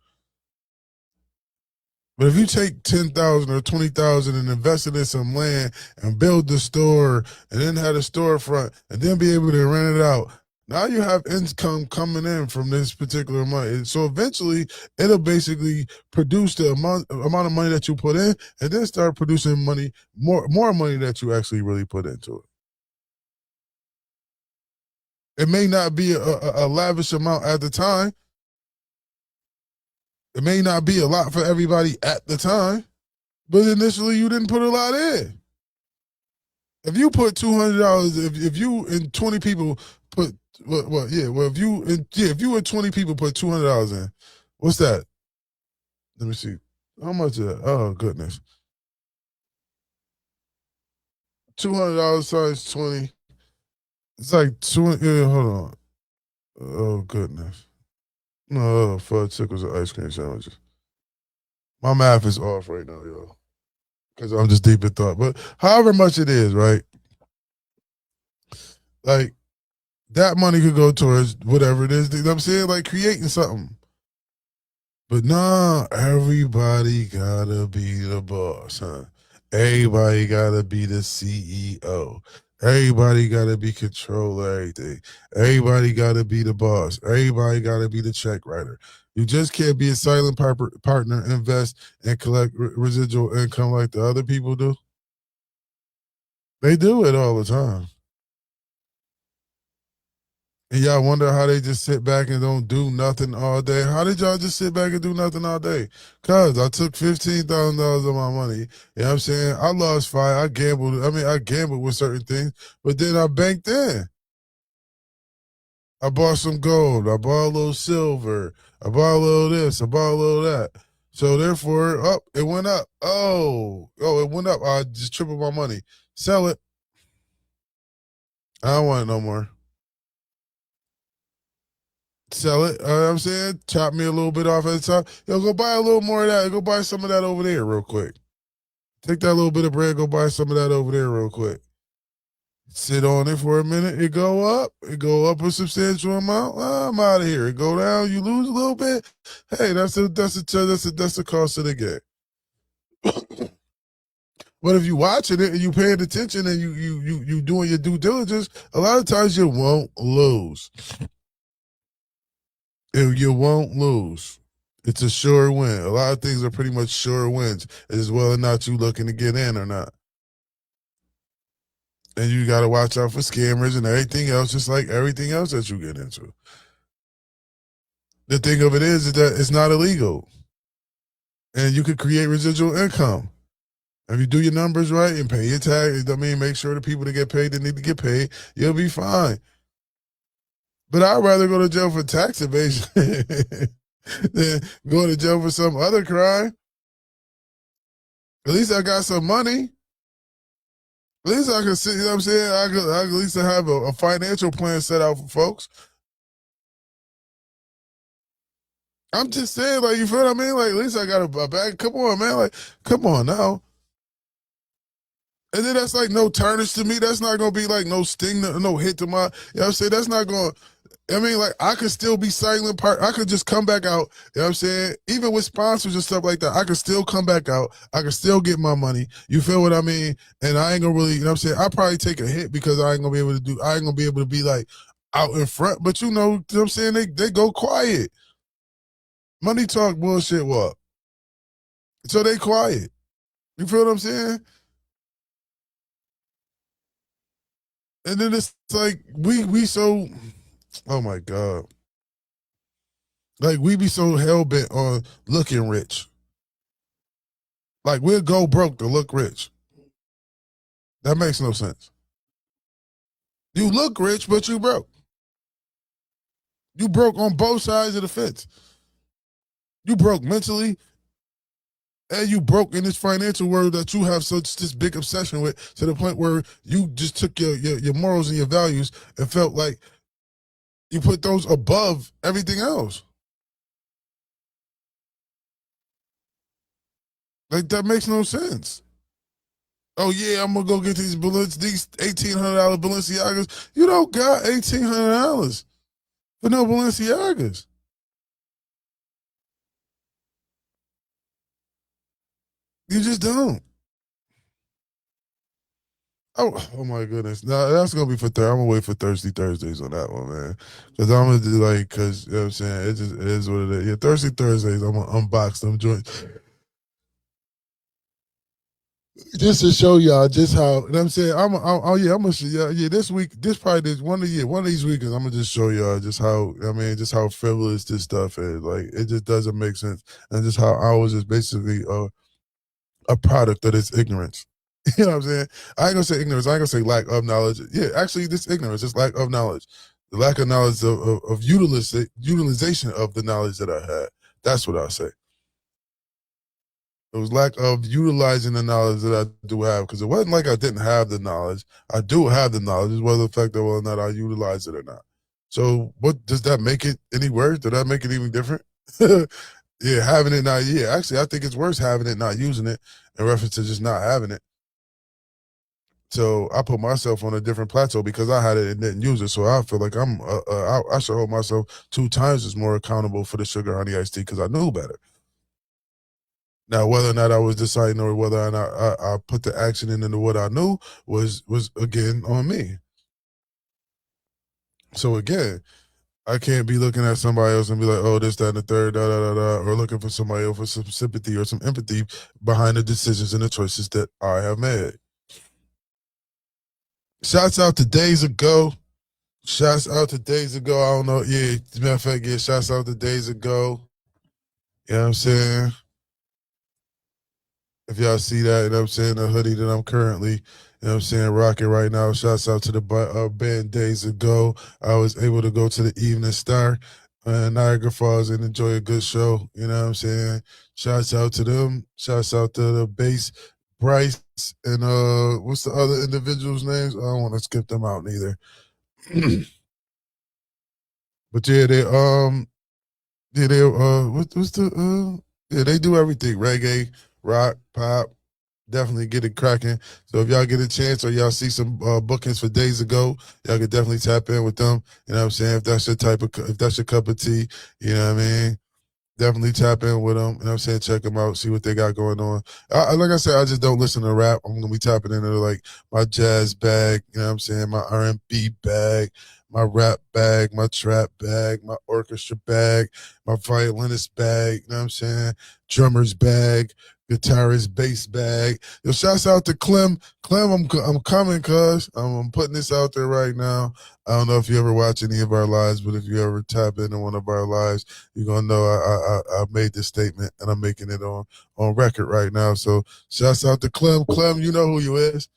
But if you take 10,000 or 20,000 and invest it in some land and build the store and then have a storefront and then be able to rent it out, now you have income coming in from this particular money. So eventually, it'll basically produce the amount of money that you put in, and then start producing money, more money that you actually really put into it. It may not be a lavish amount at the time, It may not be a lot for everybody at the time, but initially you didn't put a lot in. If you put $200, if you and 20 people put if you and 20 people put $200 in, what's that? Let me see. How much is that? Oh goodness. $200 times 20. It's like 20. Yeah, hold on. Oh goodness. No, fudge tickles and ice cream sandwiches. My math is off right now, y'all. Because I'm just deep in thought. But however much it is, right? Like, that money could go towards whatever it is. You know what I'm saying? Like creating something. But nah, everybody gotta be the boss, huh? Everybody gotta be the CEO. Everybody gotta be control everything. Everybody gotta be the boss. Everybody gotta be the check writer. You just can't be a silent partner, invest, and collect residual income like the other people do. They do it all the time. And y'all wonder how they just sit back and don't do nothing all day. How did y'all just sit back and do nothing all day? Cause I took $15,000 of my money. You know what I'm saying? I lost five. I gambled. I gambled with certain things, but then I banked in. I bought some gold. I bought a little silver. I bought a little this. I bought a little that. So therefore, it went up. It went up. I just tripled my money. Sell it. I don't want it no more. Sell it. You know what I'm saying? Chop me a little bit off at the top. Yo, go buy a little more of that. Go buy some of that over there real quick. Take that little bit of bread, go buy some of that over there real quick. Sit on it for a minute. It go up. It go up a substantial amount. I'm out of here. It go down. You lose a little bit. Hey, that's the cost of the game. But if you watching it and you paying attention and you doing your due diligence, a lot of times you won't lose. You won't lose. It's a sure win. A lot of things are pretty much sure wins, as well as not you looking to get in or not. And you got to watch out for scammers and everything else, just like everything else that you get into. The thing of it is that it's not illegal. And you could create residual income. If you do your numbers right and pay your tax, make sure the people that get paid that need to get paid, you'll be fine. But I'd rather go to jail for tax evasion than go to jail for some other crime. At least I got some money. At least I can see, you know what I'm saying? I could at least have a financial plan set out for folks. I'm just saying, like, you feel what I mean? Like, at least I got a bag. Come on, man. Like, come on now. And then that's like no tarnish to me. That's not going to be like no sting, no hit to my, you know what I'm saying? That's not going to, like, I could still be silent part. I could just come back out, you know what I'm saying? Even with sponsors and stuff like that, I could still come back out. I could still get my money. You feel what I mean? And I ain't going to really, you know what I'm saying? I'll probably take a hit because I ain't going to be able to be like out in front. But you know what I'm saying? They go quiet. Money talk, bullshit walk. So they quiet. You feel what I'm saying? And then it's like we so, oh my God. Like we be so hell bent on looking rich. Like we'll go broke to look rich. That makes no sense. You look rich, but you broke. You broke on both sides of the fence. You broke mentally, and you broke in this financial world that you have this big obsession with, to the point where you just took your morals and your values and felt like you put those above everything else. Like that makes no sense. Oh yeah, I'm gonna go get these $1,800 Balenciagas. You don't got $1,800 for no Balenciagas. You just don't. Oh my goodness. No, that's gonna be for Thursday. I'm gonna wait for Thirsty Thursdays on that one, man. Cause I'm gonna do cause you know what I'm saying, it is what it is. Yeah, Thirsty Thursdays, I'm gonna unbox them joints. just to show y'all just how, you know what I'm saying, I'm gonna show y'all, this week, this probably this one of these weekends, I'm gonna just show y'all just how, I mean, just how frivolous this stuff is. Like, it just doesn't make sense, and just how I was just basically a product of this ignorance. You know what I'm saying? I ain't gonna say ignorance. I ain't gonna say lack of knowledge. Yeah, actually, this ignorance, this lack of knowledge, the lack of knowledge of utilization of the knowledge that I had. That's what I say. It was lack of utilizing the knowledge that I do have, because it wasn't like I didn't have the knowledge. I do have the knowledge. It's whether the fact that whether or not I utilize it or not. So, what does that make it any worse? Does that make it even different? Yeah, having it not. Yeah, actually, I think it's worse having it, not using it, in reference to just not having it. So I put myself on a different plateau because I had it and didn't use it. So I feel like I should hold myself 2 times as more accountable for the sugar honey iced tea because I knew better. Now, whether or not I was deciding or whether or not I put the action into what I knew was again on me. So again, I can't be looking at somebody else and be like, oh, this, that, and the third, da, da, da, da, or looking for somebody else for some sympathy or some empathy behind the decisions and the choices that I have made. Shouts out to Days Ago. Shouts out to Days Ago. I don't know. Yeah, as a matter of fact, yeah, shouts out to Days Ago. You know what I'm saying? If y'all see that, you know what I'm saying, the hoodie that I'm currently, you know what I'm saying, rocking right now. Shouts out to the band Days Ago. I was able to go to the Evening Star Niagara Falls and enjoy a good show. You know what I'm saying? Shouts out to them. Shouts out to the bass, Bryce, and what's the other individuals' names? I don't want to skip them out neither. But yeah, they what's the yeah, they do everything. Reggae, rock, pop, definitely get it cracking. So if y'all get a chance or y'all see some bookings for Days Ago, y'all can definitely tap in with them. You know what I'm saying? If that's your cup of tea, you know what I mean? Definitely tap in with them. You know what I'm saying? Check them out, see what they got going on. Like I said, I just don't listen to rap. I'm gonna be tapping into like my jazz bag, you know what I'm saying? My R&B bag, my rap bag, my trap bag, my orchestra bag, my violinist bag, you know what I'm saying? Drummer's bag, guitarist bass bag. Yo, shouts out to Clem. Clem, I'm coming, cuz. I'm putting this out there right now. I don't know if you ever watch any of our lives, but if you ever tap into one of our lives, you're gonna know I made this statement and I'm making it on record right now. So shouts out to Clem. Clem, you know who you is.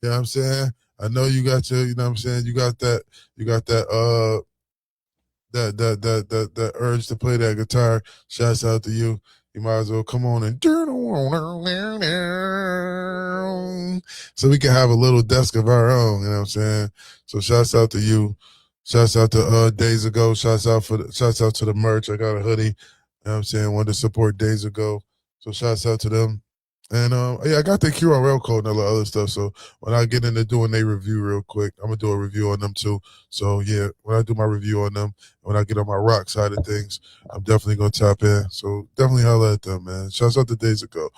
You know what I'm saying? I know you got your, you know what I'm saying, you got that that urge to play that guitar. Shouts out to you. You might as well come on and so we can have a little desk of our own, you know what I'm saying? So shouts out to you. Shouts out to Days Ago. Shouts out to the merch. I got a hoodie. You know what I'm saying? Wanted to support Days Ago. So shouts out to them. And yeah, I got the QRL code and all the other stuff. So when I get into doing a review real quick, I'm gonna do a review on them too. So yeah, when I do my review on them, when I get on my rock side of things, I'm definitely gonna tap in. So definitely holla at them, man. Shouts out to Days Ago.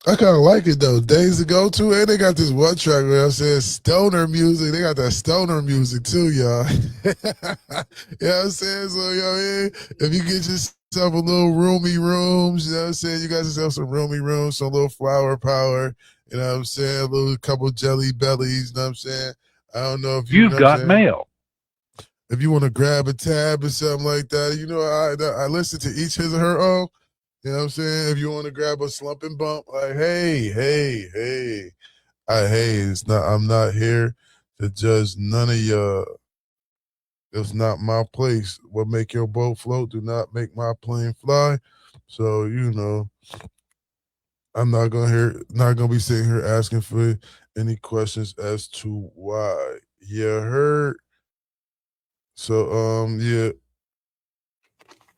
I kind of like it though. Days Ago too, and they got this one track where I said stoner music. They got that stoner music too, y'all. You know what I'm saying? So you know what I mean? If you get yourself a little roomy rooms, you know what I'm saying? You got yourself some roomy rooms, some little flower power. You know what I'm saying? A little couple jelly bellies. You know what I'm saying? I don't know if you. You've know what I'm got saying? mail. If you want to grab a tab or something like that, you know, I listen to each his or her own. You know what I'm saying? If you want to grab a slump and bump, like, hey, it's not. I'm not here to judge none of y'all. It's not my place. What make your boat float do not make my plane fly. So you know, I'm not gonna be sitting here asking for any questions as to why. Yeah, heard. So yeah.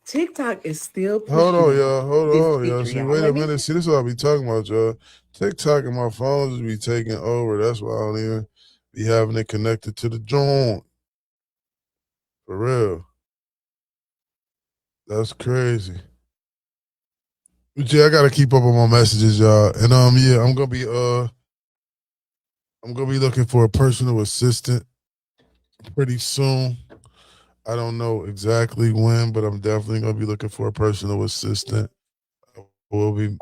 TikTok is still pushing Hold on, out y'all. Hold this on, y'all. feature, See, y'all. wait a Let me minute. See, this is what I be talking about, y'all. TikTok and my phones be taking over. That's why I don't even be having it connected to the joint. For real. That's crazy. But yeah, I gotta keep up on my messages, y'all. And yeah, I'm gonna be looking for a personal assistant pretty soon. I don't know exactly when, but I'm definitely gonna be looking for a personal assistant. We'll be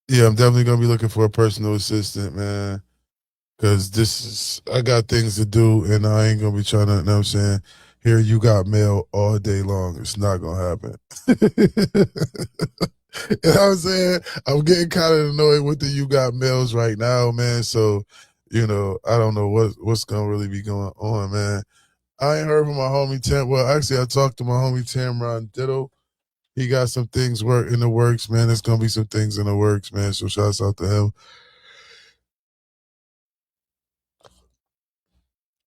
yeah, I'm definitely gonna be looking for a personal assistant, man. Cause I got things to do and I ain't gonna be trying to, you know what I'm saying? Here you got mail all day long. It's not gonna happen. You know what I'm saying? I'm getting kind of annoyed with the you got mails right now, man. So, I don't know what's gonna really be going on, man. I ain't heard from my homie Tam. Well, actually, I talked to my homie Tamron Ditto. He got some things in the works, man. There's gonna be some things in the works, man. So shouts out to him.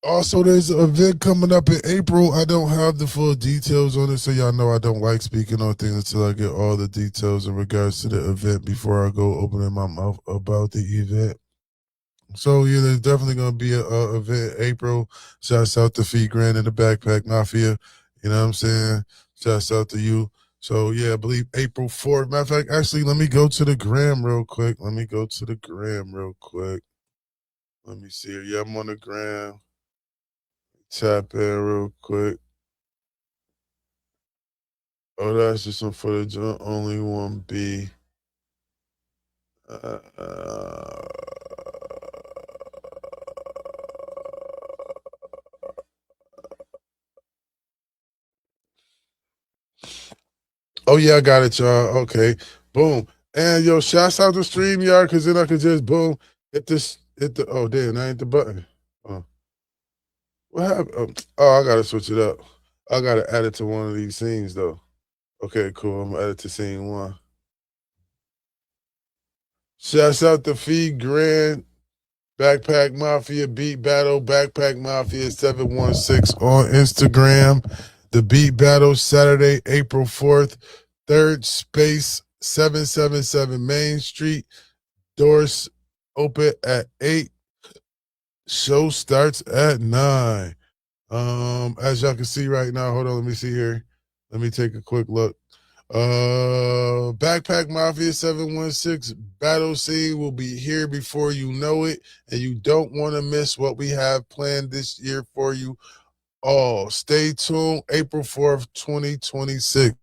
Also, there's an event coming up in April. I don't have the full details on it, so y'all know I don't like speaking on things until I get all the details in regards to the event before I go opening my mouth about the event. So yeah, there's definitely gonna be a event in April. Shouts out to Fee Grand and the Backpack Mafia. You know what I'm saying? Shouts out to you. So yeah, I believe April 4th. Matter of fact, actually, let me go to the gram real quick. Let me see. Yeah, I'm on the gram. Tap in real quick. Oh, that's just some footage of only one B. Oh yeah, I got it, y'all. Okay, boom. And yo, shouts out to StreamYard, cause then I could just boom hit the. Oh damn, that ain't the button. Oh. What happened? Oh, I gotta switch it up. I gotta add it to one of these scenes though. Okay, cool. I'm gonna add it to scene 1. Shouts out to Feed Grand, Backpack Mafia, Beat Battle, Backpack Mafia 716 on Instagram. The Beat Battle Saturday, April 4th, 3rd space, 777 Main Street. Doors open at 8. Show starts at 9. As y'all can see right now, hold on, let me see here. Let me take a quick look. Backpack Mafia 716 battle scene will be here before you know it, and you don't want to miss what we have planned this year for you all. Stay tuned, April 4th, 2026.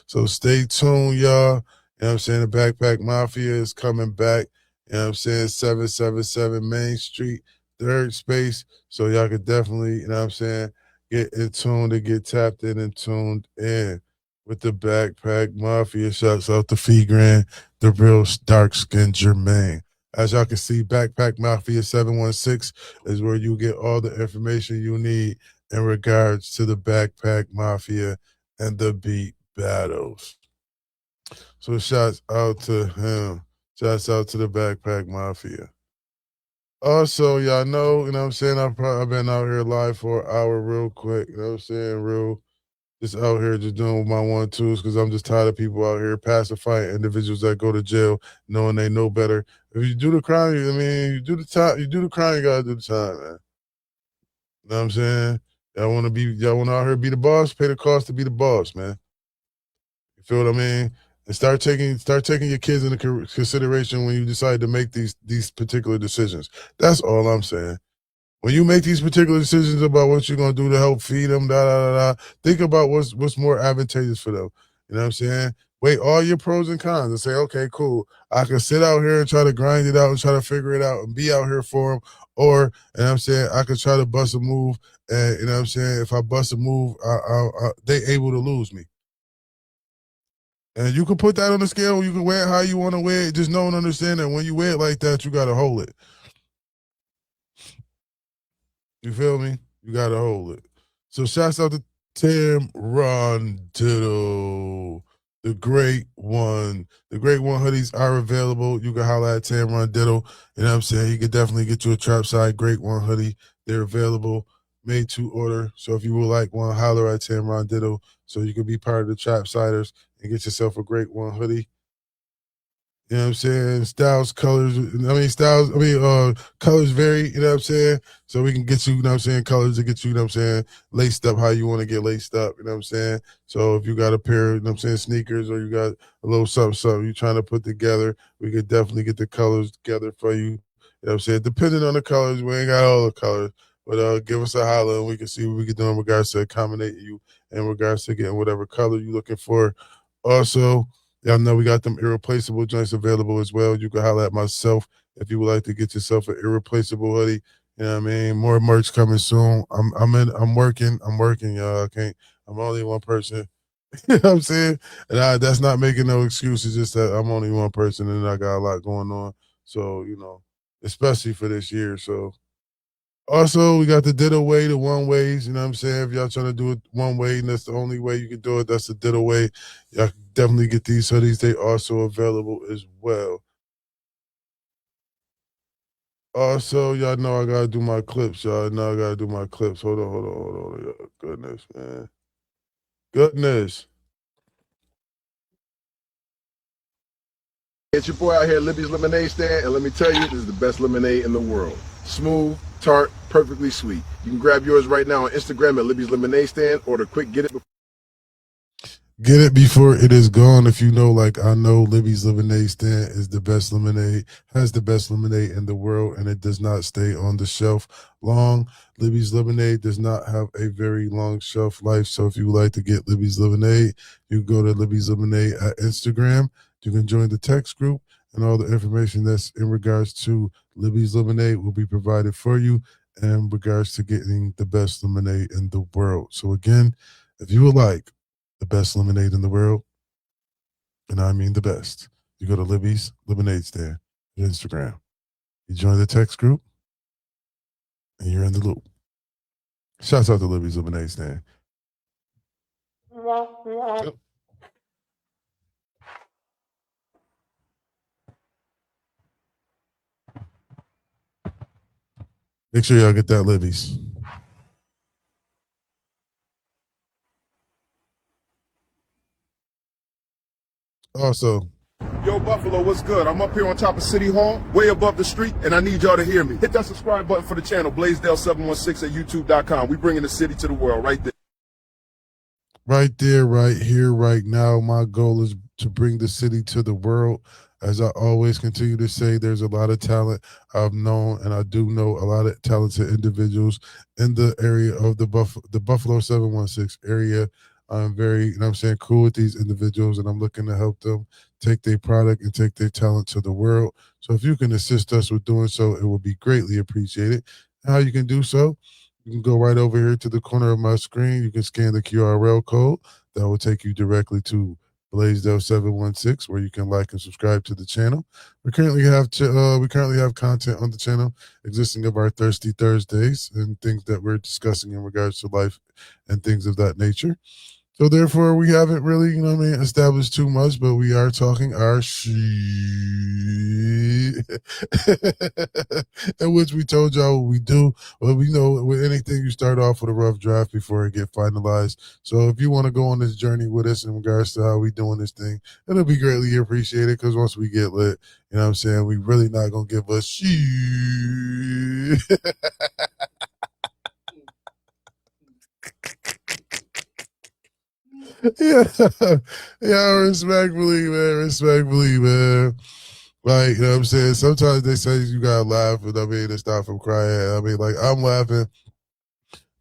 So stay tuned, y'all. You know what I'm saying? The Backpack Mafia is coming back. You know what I'm saying? 777 Main Street, 3rd space. So y'all could definitely, you know what I'm saying, get in tune to get tapped in and tuned in with the Backpack Mafia. Shouts out to Fee Grand, the real dark skinned Jermaine. As y'all can see, Backpack Mafia 716 is where you get all the information you need in regards to the Backpack Mafia and the beat battles. So shouts out to him. Shouts out to the Backpack Mafia. Also, y'all know, you know what I'm saying, I've been out here live for an hour real quick, you know what I'm saying, just out here just doing my 1-2s because I'm just tired of people out here pacifying individuals that go to jail knowing they know better. If you do the crime, you do the time, you do the crime, you gotta do the time, man. You know what I'm saying? Y'all want to out here be the boss, pay the cost to be the boss, man. You feel what I mean? And start taking your kids into consideration when you decide to make these particular decisions. That's all I'm saying. When you make these particular decisions about what you're gonna do to help feed them, think about what's more advantageous for them. You know what I'm saying? Weigh all your pros and cons and say, okay, cool. I can sit out here and try to grind it out and try to figure it out and be out here for them. Or, you know what I'm saying, I could try to bust a move. And, you know what I'm saying, if I bust a move, they able to lose me. And you can put that on the scale. You can weigh it how you want to weigh it. Just know and understand that when you weigh it like that, you got to hold it. You feel me? You got to hold it. So shouts out to Tim Ronditto, the great one. The great one hoodies are available. You can holler at Tim Ronditto. You know what I'm saying? He could definitely get you a trap side great one hoodie. They're available, made to order. So if you would like one, holler at Tim Ronditto so you can be part of the trap siders and get yourself a great one hoodie. You know what I'm saying? Colors vary, you know what I'm saying? So we can get you, you know what I'm saying, colors to get you, you know what I'm saying, laced up how you want to get laced up, you know what I'm saying? So if you got a pair, you know what I'm saying, sneakers or you got a little something you're trying to put together, we could definitely get the colors together for you. You know what I'm saying? Depending on the colors, we ain't got all the colors, But give us a holler and we can see what we can do in regards to accommodating you in regards to getting whatever color you're looking for. Also, y'all know we got them irreplaceable joints available as well. You can holler at myself if you would like to get yourself an irreplaceable hoodie. You know what I mean? More merch coming soon. I'm working, y'all. I'm only one person. You know what I'm saying? And that's not making no excuses, just that I'm only one person and I got a lot going on. So, especially for this year. So also we got the ditto way, the one ways, you know what I'm saying? If y'all trying to do it one way and that's the only way you can do it, that's the ditto way. Y'all can definitely get these hoodies. They also available as well. Also, y'all know I gotta do my clips, y'all. Know I gotta do my clips. Hold on. Y'all. Goodness, man. Goodness. It's your boy out here, Libby's Lemonade Stand, and let me tell you, this is the best lemonade in the world. Smooth, tart, perfectly sweet. You can grab yours right now on Instagram at Libby's Lemonade Stand. Order quick, get it. Get it before it is gone. If you know, like I know, Libby's Lemonade Stand is the best lemonade, has the best lemonade in the world, and it does not stay on the shelf long. Libby's Lemonade does not have a very long shelf life. So if you would like to get Libby's Lemonade, you go to Libby's Lemonade at Instagram. You can join the text group, and all the information that's in regards to Libby's Lemonade will be provided for you in regards to getting the best lemonade in the world. So again, if you would like the best lemonade in the world, and I mean the best, you go to Libby's Lemonade Stand on Instagram. You join the text group, and you're in the loop. Shouts out to Libby's Lemonade Stand. Make sure y'all get that Libby's. Also, Yo, Buffalo, what's good? I'm up here on top of City Hall, way above the street, and I need y'all to hear me. Hit that subscribe button for the channel, Blaisdell716 at YouTube.com. We bringing the city to the world right there. right there, right here, right now, my goal is to bring the city to the world. As I always continue to say, there's a lot of talent I've known, and I do know a lot of talented individuals in the area of the Buffalo 716 area. I'm very, cool with these individuals, and I'm looking to help them take their product and take their talent to the world. So if you can assist us with doing so, it will be greatly appreciated. How you can do so? You can go right over here to the corner of my screen. You can scan the QRL code. That will take you directly to Blaisdell 716, where you can like and subscribe to the channel. We currently have content on the channel existing of our Thirsty Thursdays and things that we're discussing in regards to life and things of that nature. So therefore, we haven't really, established too much, but we are talking our shit, in which we told y'all what we do. Well, we know with anything, you start off with a rough draft before it get finalized. So if you want to go on this journey with us in regards to how we doing this thing, it'll be greatly appreciated, because once we get lit, we really not going to give a shit. yeah, respectfully, man. Like, sometimes they say you gotta laugh, and to stop from crying. I'm laughing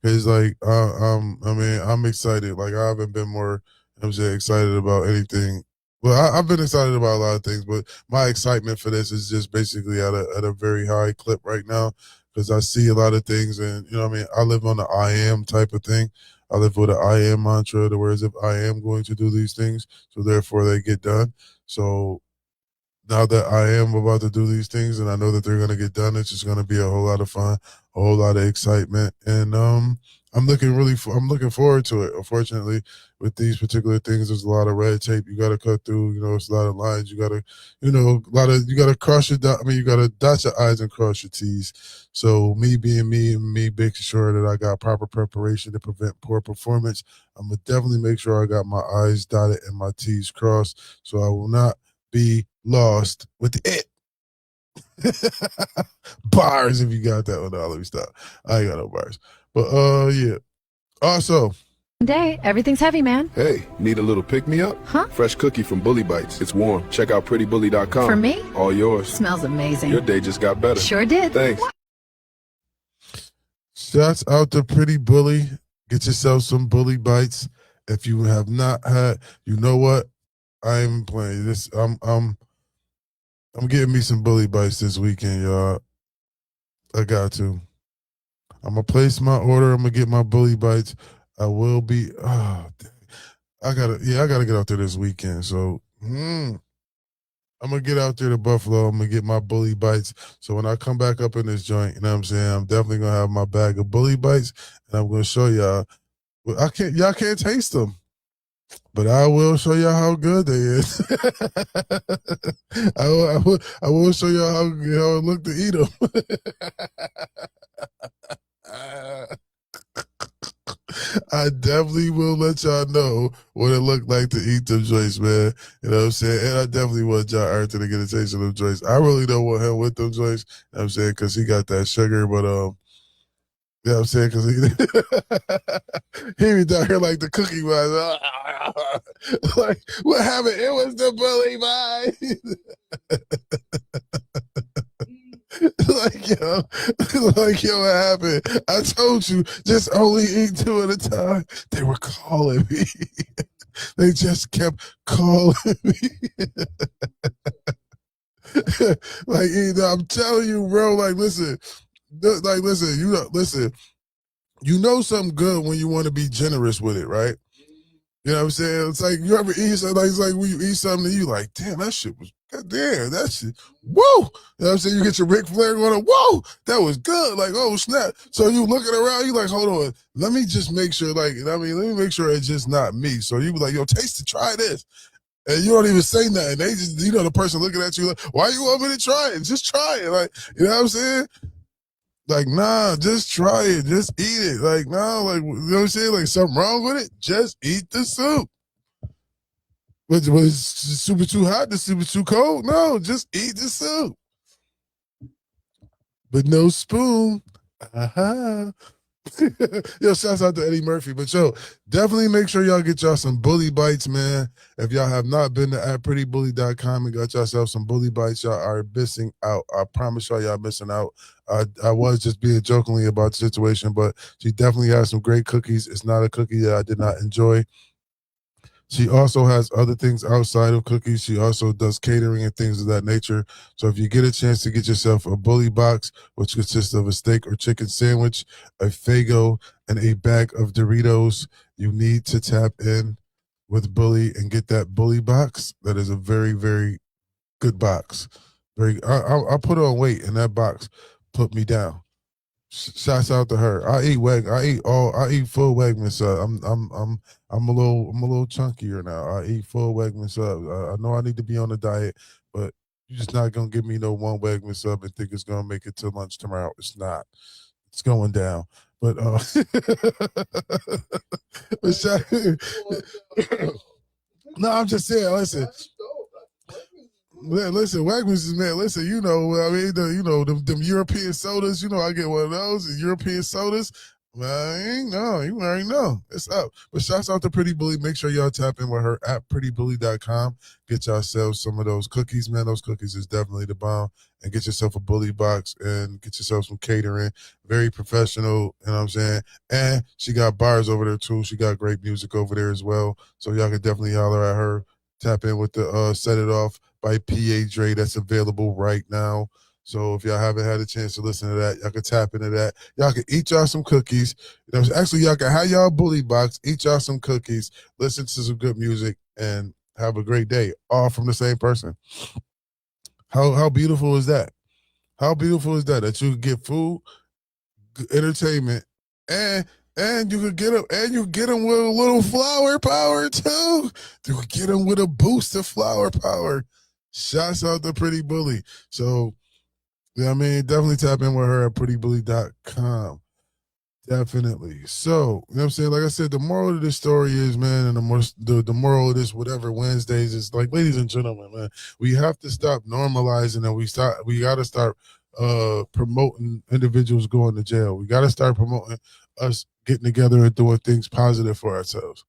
because, I'm excited. Like, I haven't been more, excited about anything. Well, I've been excited about a lot of things, but my excitement for this is just basically at a very high clip right now, because I see a lot of things, and I live on the I am type of thing. I live with an I am mantra, the words of I am going to do these things, so therefore they get done. So now that I am about to do these things and I know that they're going to get done, it's just going to be a whole lot of fun, a whole lot of excitement. And I'm looking forward to it. Unfortunately, with these particular things, there's a lot of red tape you got to cut through. It's a lot of lines you got to, you got to cross your you got to dot your I's and cross your T's. So me being me and me making sure that I got proper preparation to prevent poor performance, I'm gonna definitely make sure I got my I's dotted and my T's crossed, so I will not be lost with it. Bars, if you got that one. No, let me stop. I ain't got no bars. But yeah. Also, Day, everything's heavy, man. Hey, need a little pick-me-up? Huh? Fresh cookie from Bully Bites. It's warm. Check out prettybully.com. For me? All yours. Smells amazing. Your day just got better. Sure did. Thanks. Shouts out to Pretty Bully. Get yourself some bully bites. If you have not had, you know what? I'm playing this. I'm getting me some bully bites this weekend, y'all. I got to. I'm gonna place my order. I'm gonna get my bully bites. I will be. Oh, I gotta get out there this weekend. So I'm gonna get out there to Buffalo. I'm gonna get my bully bites. So when I come back up in this joint, you know what I'm saying, I'm definitely gonna have my bag of bully bites, and I'm gonna show y'all. Well, y'all can't taste them, but I will show y'all how good they is. I will show y'all how it look to eat them. I definitely will let y'all know what it looked like to eat them joints, man. You know what I'm saying? And I definitely want John Arthur to get a taste of them joints. I really don't want him with them joints, you know what I'm saying, because he got that sugar, but you know what I'm saying? Because he be down here like the cookie was. Like, what happened? It was the bully like, yo, what happened? I told you, just only eat 2 at a time. They were calling me. They just kept calling me. Like, I'm telling you, bro, listen, you know something good when you want to be generous with it, right? You know what I'm saying? It's like you ever eat something, it's like when you eat something and you like, damn, that shit was, goddamn, that shit, whoa! You know what I'm saying? You get your Ric Flair going, whoa, that was good. Like, oh, snap. So you looking around, you like, hold on, let me just make sure, let me make sure it's just not me. So you be like, yo, taste it, try this. And you don't even say nothing. They just, the person looking at you like, why you want me to try it? Just try it. Like, you know what I'm saying? Like, nah, just try it. Just eat it. Like, nah, you know what I'm saying? Like, something wrong with it? Just eat the soup. Was it super too hot? The super too cold? No, just eat the soup. But no spoon. Uh-huh. Yo, shouts out to Eddie Murphy. But yo, definitely make sure y'all get y'all some bully bites, man. If y'all have not been to @prettybully.com and got yourself some bully bites, y'all are missing out. I promise y'all missing out. I was just being jokingly about the situation, but she definitely has some great cookies. It's not a cookie that I did not enjoy. She also has other things outside of cookies. She also does catering and things of that nature. So if you get a chance to get yourself a bully box, which consists of a steak or chicken sandwich, a Faygo, and a bag of Doritos, you need to tap in with Bully and get that bully box. That is a very, very good box. I put on weight, and that box put me down. Shouts out to her. I eat full Wegman sub. I'm a little chunkier now. I eat full Wegman sub. I know I need to be on a diet, but you're just not gonna give me no one Wegman sub and think it's gonna make it to lunch tomorrow. It's not. It's going down. But no, I'm just saying. Listen, Wegmans is, man. Listen, you know, I mean, them European sodas. You know, I get one of those. And European sodas. Man, no, you already know. It's up. But shouts out to Pretty Bully. Make sure y'all tap in with her at prettybully.com. Get yourselves some of those cookies, man. Those cookies is definitely the bomb. And get yourself a bully box and get yourself some catering. Very professional, you know what I'm saying? And she got bars over there too. She got great music over there as well. So y'all can definitely holler at her. Tap in with the Set It Off by P.A. Dre. That's available right now. So if y'all haven't had a chance to listen to that, y'all can tap into that. Y'all can eat y'all some cookies. Actually, y'all can have y'all bully box, eat y'all some cookies, listen to some good music, and have a great day. All from the same person. How beautiful is that? How beautiful is that? That you can get food, entertainment, and you could get them, and you get them with a little flower power too. You could get them with a boost of flower power. Shouts out to Pretty Bully. So, yeah, I mean, definitely tap in with her at prettybully.com. Definitely. So, you know what I'm saying? Like I said, the moral of this story is, man, and the moral of this whatever Wednesdays is, like, ladies and gentlemen, man, we have to stop normalizing, and we got to start promoting individuals going to jail. We got to start promoting us getting together and doing things positive for ourselves.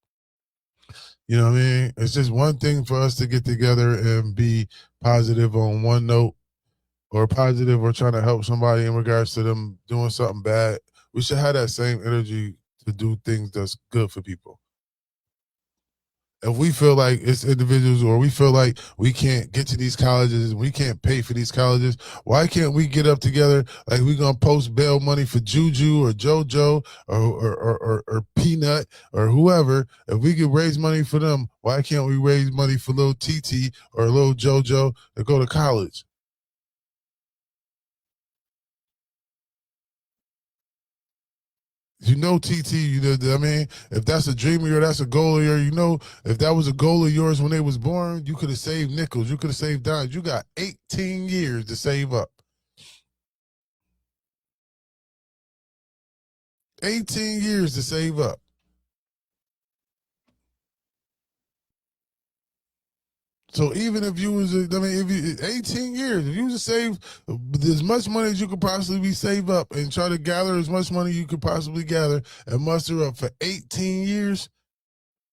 You know what I mean? It's just one thing for us to get together and be positive on one note, or positive or trying to help somebody in regards to them doing something bad. We should have that same energy to do things that's good for people. If we feel like it's individuals or we feel like we can't get to these colleges, we can't pay for these colleges, why can't we get up together like we gonna post bail money for Juju or JoJo or Peanut or whoever? If we could raise money for them, why can't we raise money for little TT or little JoJo to go to college? You know, TT, I mean, if that's a dream of yours, that's a goal of yours, if that was a goal of yours when they was born, you could have saved nickels, you could have saved dimes. You got 18 years to save up. 18 years to save up. So even if you was, if you 18 years, if you was to save as much money as you could possibly save up and try to gather as much money you could possibly gather and muster up for 18 years,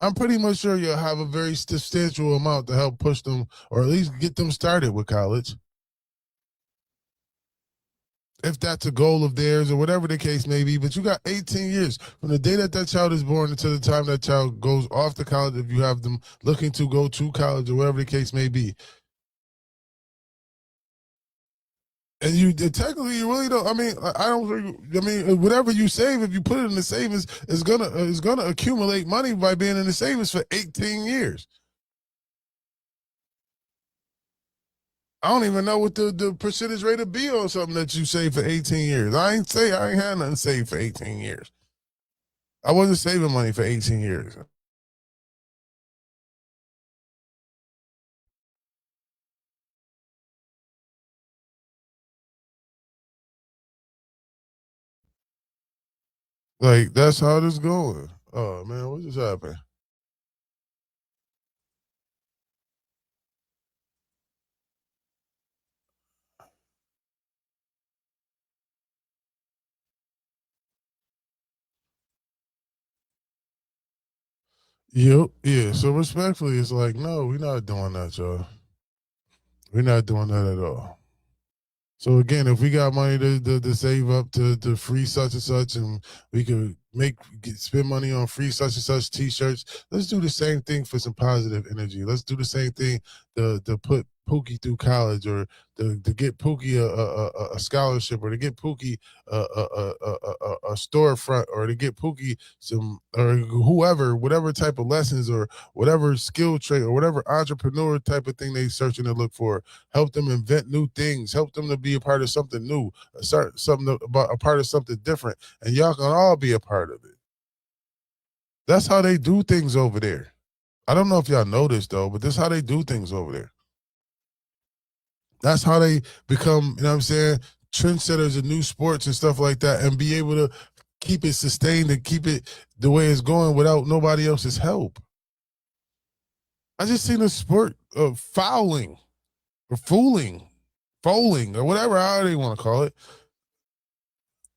I'm pretty much sure you'll have a very substantial amount to help push them or at least get them started with college. If that's a goal of theirs or whatever the case may be, but you got 18 years from the day that child is born until the time that child goes off to college, if you have them looking to go to college or whatever the case may be. And you technically you really don't. I mean, whatever you save, if you put it in the savings, is gonna accumulate money by being in the savings for 18 years. I don't even know what the percentage rate would be on something that you save for 18 years. I ain't had nothing saved for 18 years. I wasn't saving money for 18 years. Like, that's how this going. Oh man, what just happened? Yep, yeah. So respectfully, it's like, no, we're not doing that, y'all. We're not doing that at all. So again, if we got money to save up to free such and such, and we could spend money on free such and such T-shirts, let's do the same thing for some positive energy. Let's do the same thing to put Pookie through college, or to get Pookie a scholarship, or to get Pookie a storefront, or to get Pookie some, or whoever, whatever type of lessons or whatever skill trait or whatever entrepreneur type of thing they searching to look for. Help them invent new things. Help them to be a part of something new, a part of something different, and y'all can all be a part of it. That's how they do things over there. I don't know if y'all know this though, but this is how they do things over there. That's how they become, you know what I'm saying, trendsetters of new sports and stuff like that, and be able to keep it sustained and keep it the way it's going without nobody else's help. I just seen a sport of fouling or fooling or whatever, how they want to call it.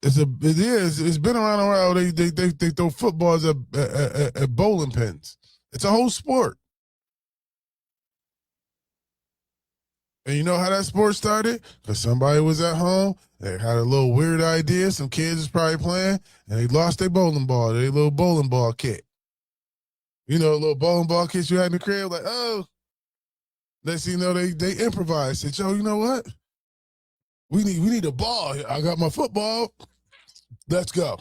It's been around a while. They throw footballs at bowling pins. It's a whole sport. And you know how that sport started? Because somebody was at home, they had a little weird idea, some kids was probably playing, and they lost their bowling ball, their little bowling ball kit. You know, a little bowling ball kit you had in the crib, like, oh. Next thing you know, they improvised. Said, yo, you know what? We need a ball. I got my football. Let's go.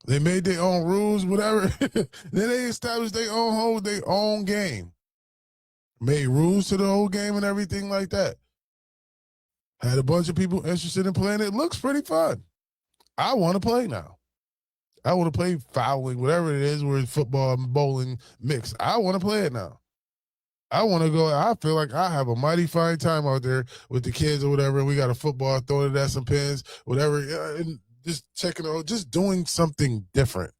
They made their own rules, whatever. Then they established their own game. Made rules to the whole game and everything like that. Had a bunch of people interested in playing it. Looks pretty fun. I want to play now. I want to play fouling, whatever it is, where it's football and bowling mix. I want to play it now. I want to go. I feel like I have a mighty fine time out there with the kids or whatever. And we got a football, throwing it at some pins, whatever. And just checking out, just doing something different.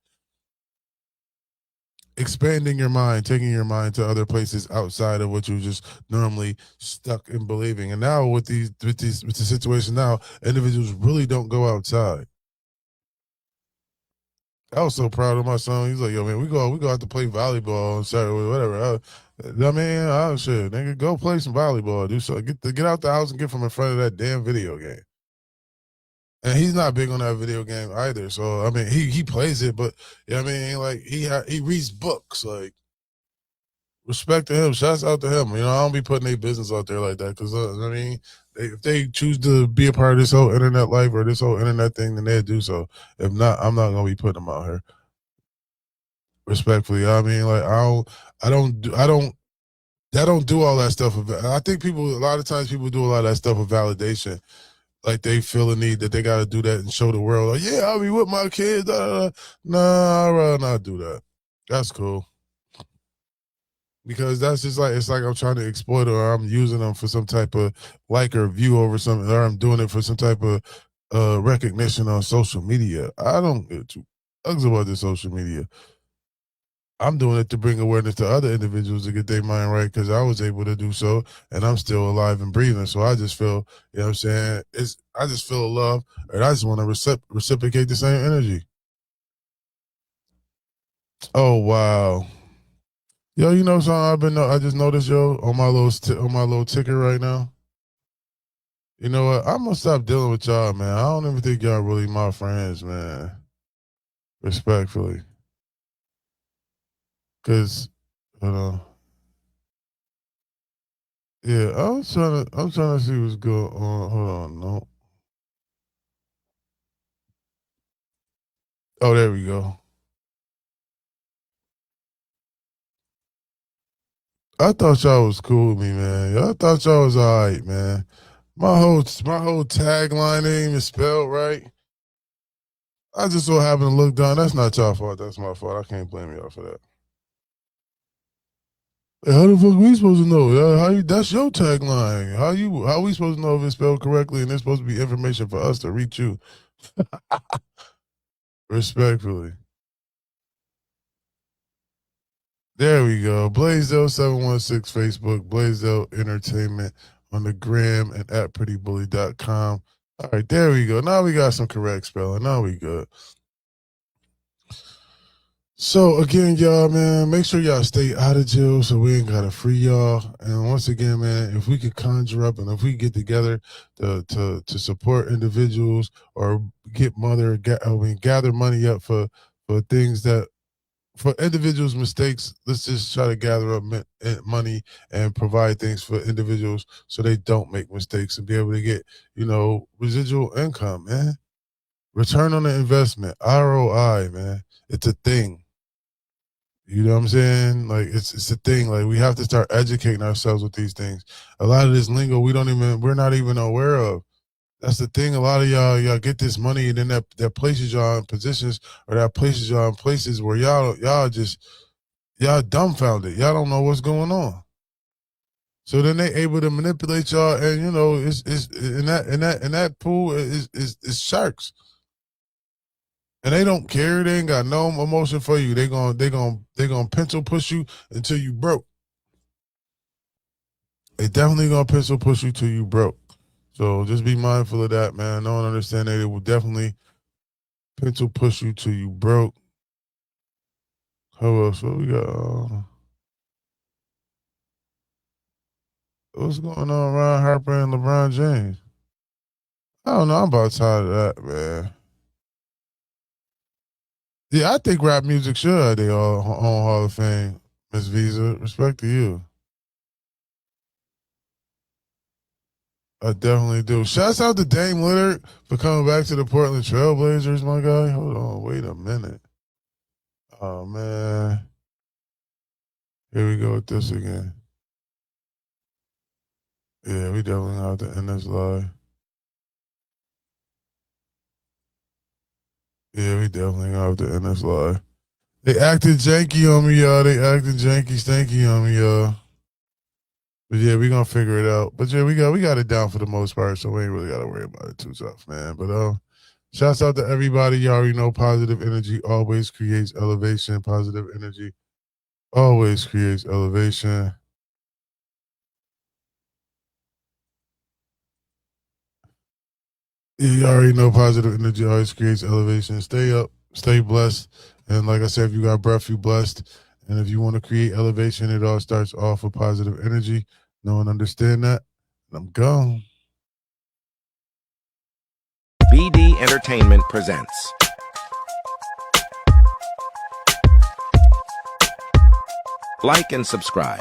Expanding your mind, taking your mind to other places outside of what you just normally stuck in believing. And now with the situation now, individuals really don't go outside. I was so proud of my son. He's like, yo, man, we go out to play volleyball on Saturday, whatever. Shit, nigga, go play some volleyball. Do so. Get out the house and get from in front of that damn video game. And he's not big on that video game either. So I mean, he plays it, but yeah, I mean, like he reads books. Like, respect to him. Shouts out to him. You know, I don't be putting their business out there like that because I mean, if they choose to be a part of this whole internet life or this whole internet thing, then they do so. If not, I'm not gonna be putting them out here. Respectfully, I mean, like I don't do all that stuff. I think a lot of times people do a lot of that stuff of validation. Like they feel the need that they got to do that and show the world, like, yeah, I'll be with my kids. Nah, I'd rather not do that. That's cool. Because that's just like, it's like I'm trying to exploit or I'm using them for some type of like or view over something, or I'm doing it for some type of recognition on social media. I don't get too bugs about this social media. I'm doing it to bring awareness to other individuals to get their mind right because I was able to do so and I'm still alive and breathing. So I just feel, you know what I'm saying? I just feel love and I just want to reciprocate the same energy. Oh, wow. Yo, you know something I just noticed, yo, on my little ticker right now? You know what? I'm going to stop dealing with y'all, man. I don't even think y'all really my friends, man. Respectfully. Cause, hold on. Yeah, I'm trying to see what's going on. Hold on, no. Oh, there we go. I thought y'all was cool with me, man. I thought y'all was all right, man. My whole tagline ain't even spelled right. I just so happened to look down. That's not y'all fault. That's my fault. I can't blame y'all for that. Hey, how the fuck we supposed to know? That's your tagline. How we supposed to know if it's spelled correctly and there's supposed to be information for us to reach you? Respectfully. There we go. Blaisdell 716 Facebook, Blaisdell Entertainment on the gram and at prettybully.com. All right, there we go. Now we got some correct spelling. Now we good. So again, y'all, man, make sure y'all stay out of jail so we ain't gotta free y'all. And once again, man, if we could conjure up and if we get together to support individuals or gather money up for things that for individuals' mistakes, let's just try to gather up money and provide things for individuals so they don't make mistakes and be able to get, residual income, man. Return on the investment, ROI, man. It's a thing. You know what I'm saying? Like it's a thing. Like we have to start educating ourselves with these things. A lot of this lingo we're not even aware of. That's the thing. A lot of y'all get this money and then that places y'all in positions or that places y'all in places where y'all dumbfounded. Y'all don't know what's going on. So then they able to manipulate y'all, and it's in that pool is sharks. And they don't care. They ain't got no emotion for you. They gonna pencil push you until you broke. They definitely gonna pencil push you till you broke. So just be mindful of that, man. No one understand that it will definitely pencil push you till you broke. How else? What we got? What's going on, Ron Harper and LeBron James? I don't know. I'm about tired of that, man. Yeah, I think rap music should have their own Hall of Fame, Miss Visa. Respect to you. I definitely do. Shouts out to Dame Lillard for coming back to the Portland Trailblazers, my guy. Hold on, wait a minute. Oh, man. Here we go with this again. Yeah, we definitely have to end this live. Yeah, we definitely have to end this live. They acted janky on me, y'all. They acted janky, stanky on me, y'all. But yeah, we gonna figure it out. But yeah, we got it down for the most part, so we ain't really gotta worry about it too tough, man. But shouts out to everybody. You already know positive energy always creates elevation. Positive energy always creates elevation. You already know positive energy always creates elevation. Stay up, stay blessed. And like I said, if you got breath, you blessed. And if you want to create elevation, it all starts off with positive energy. No one understand that? I'm gone. BD Entertainment presents. Like and subscribe.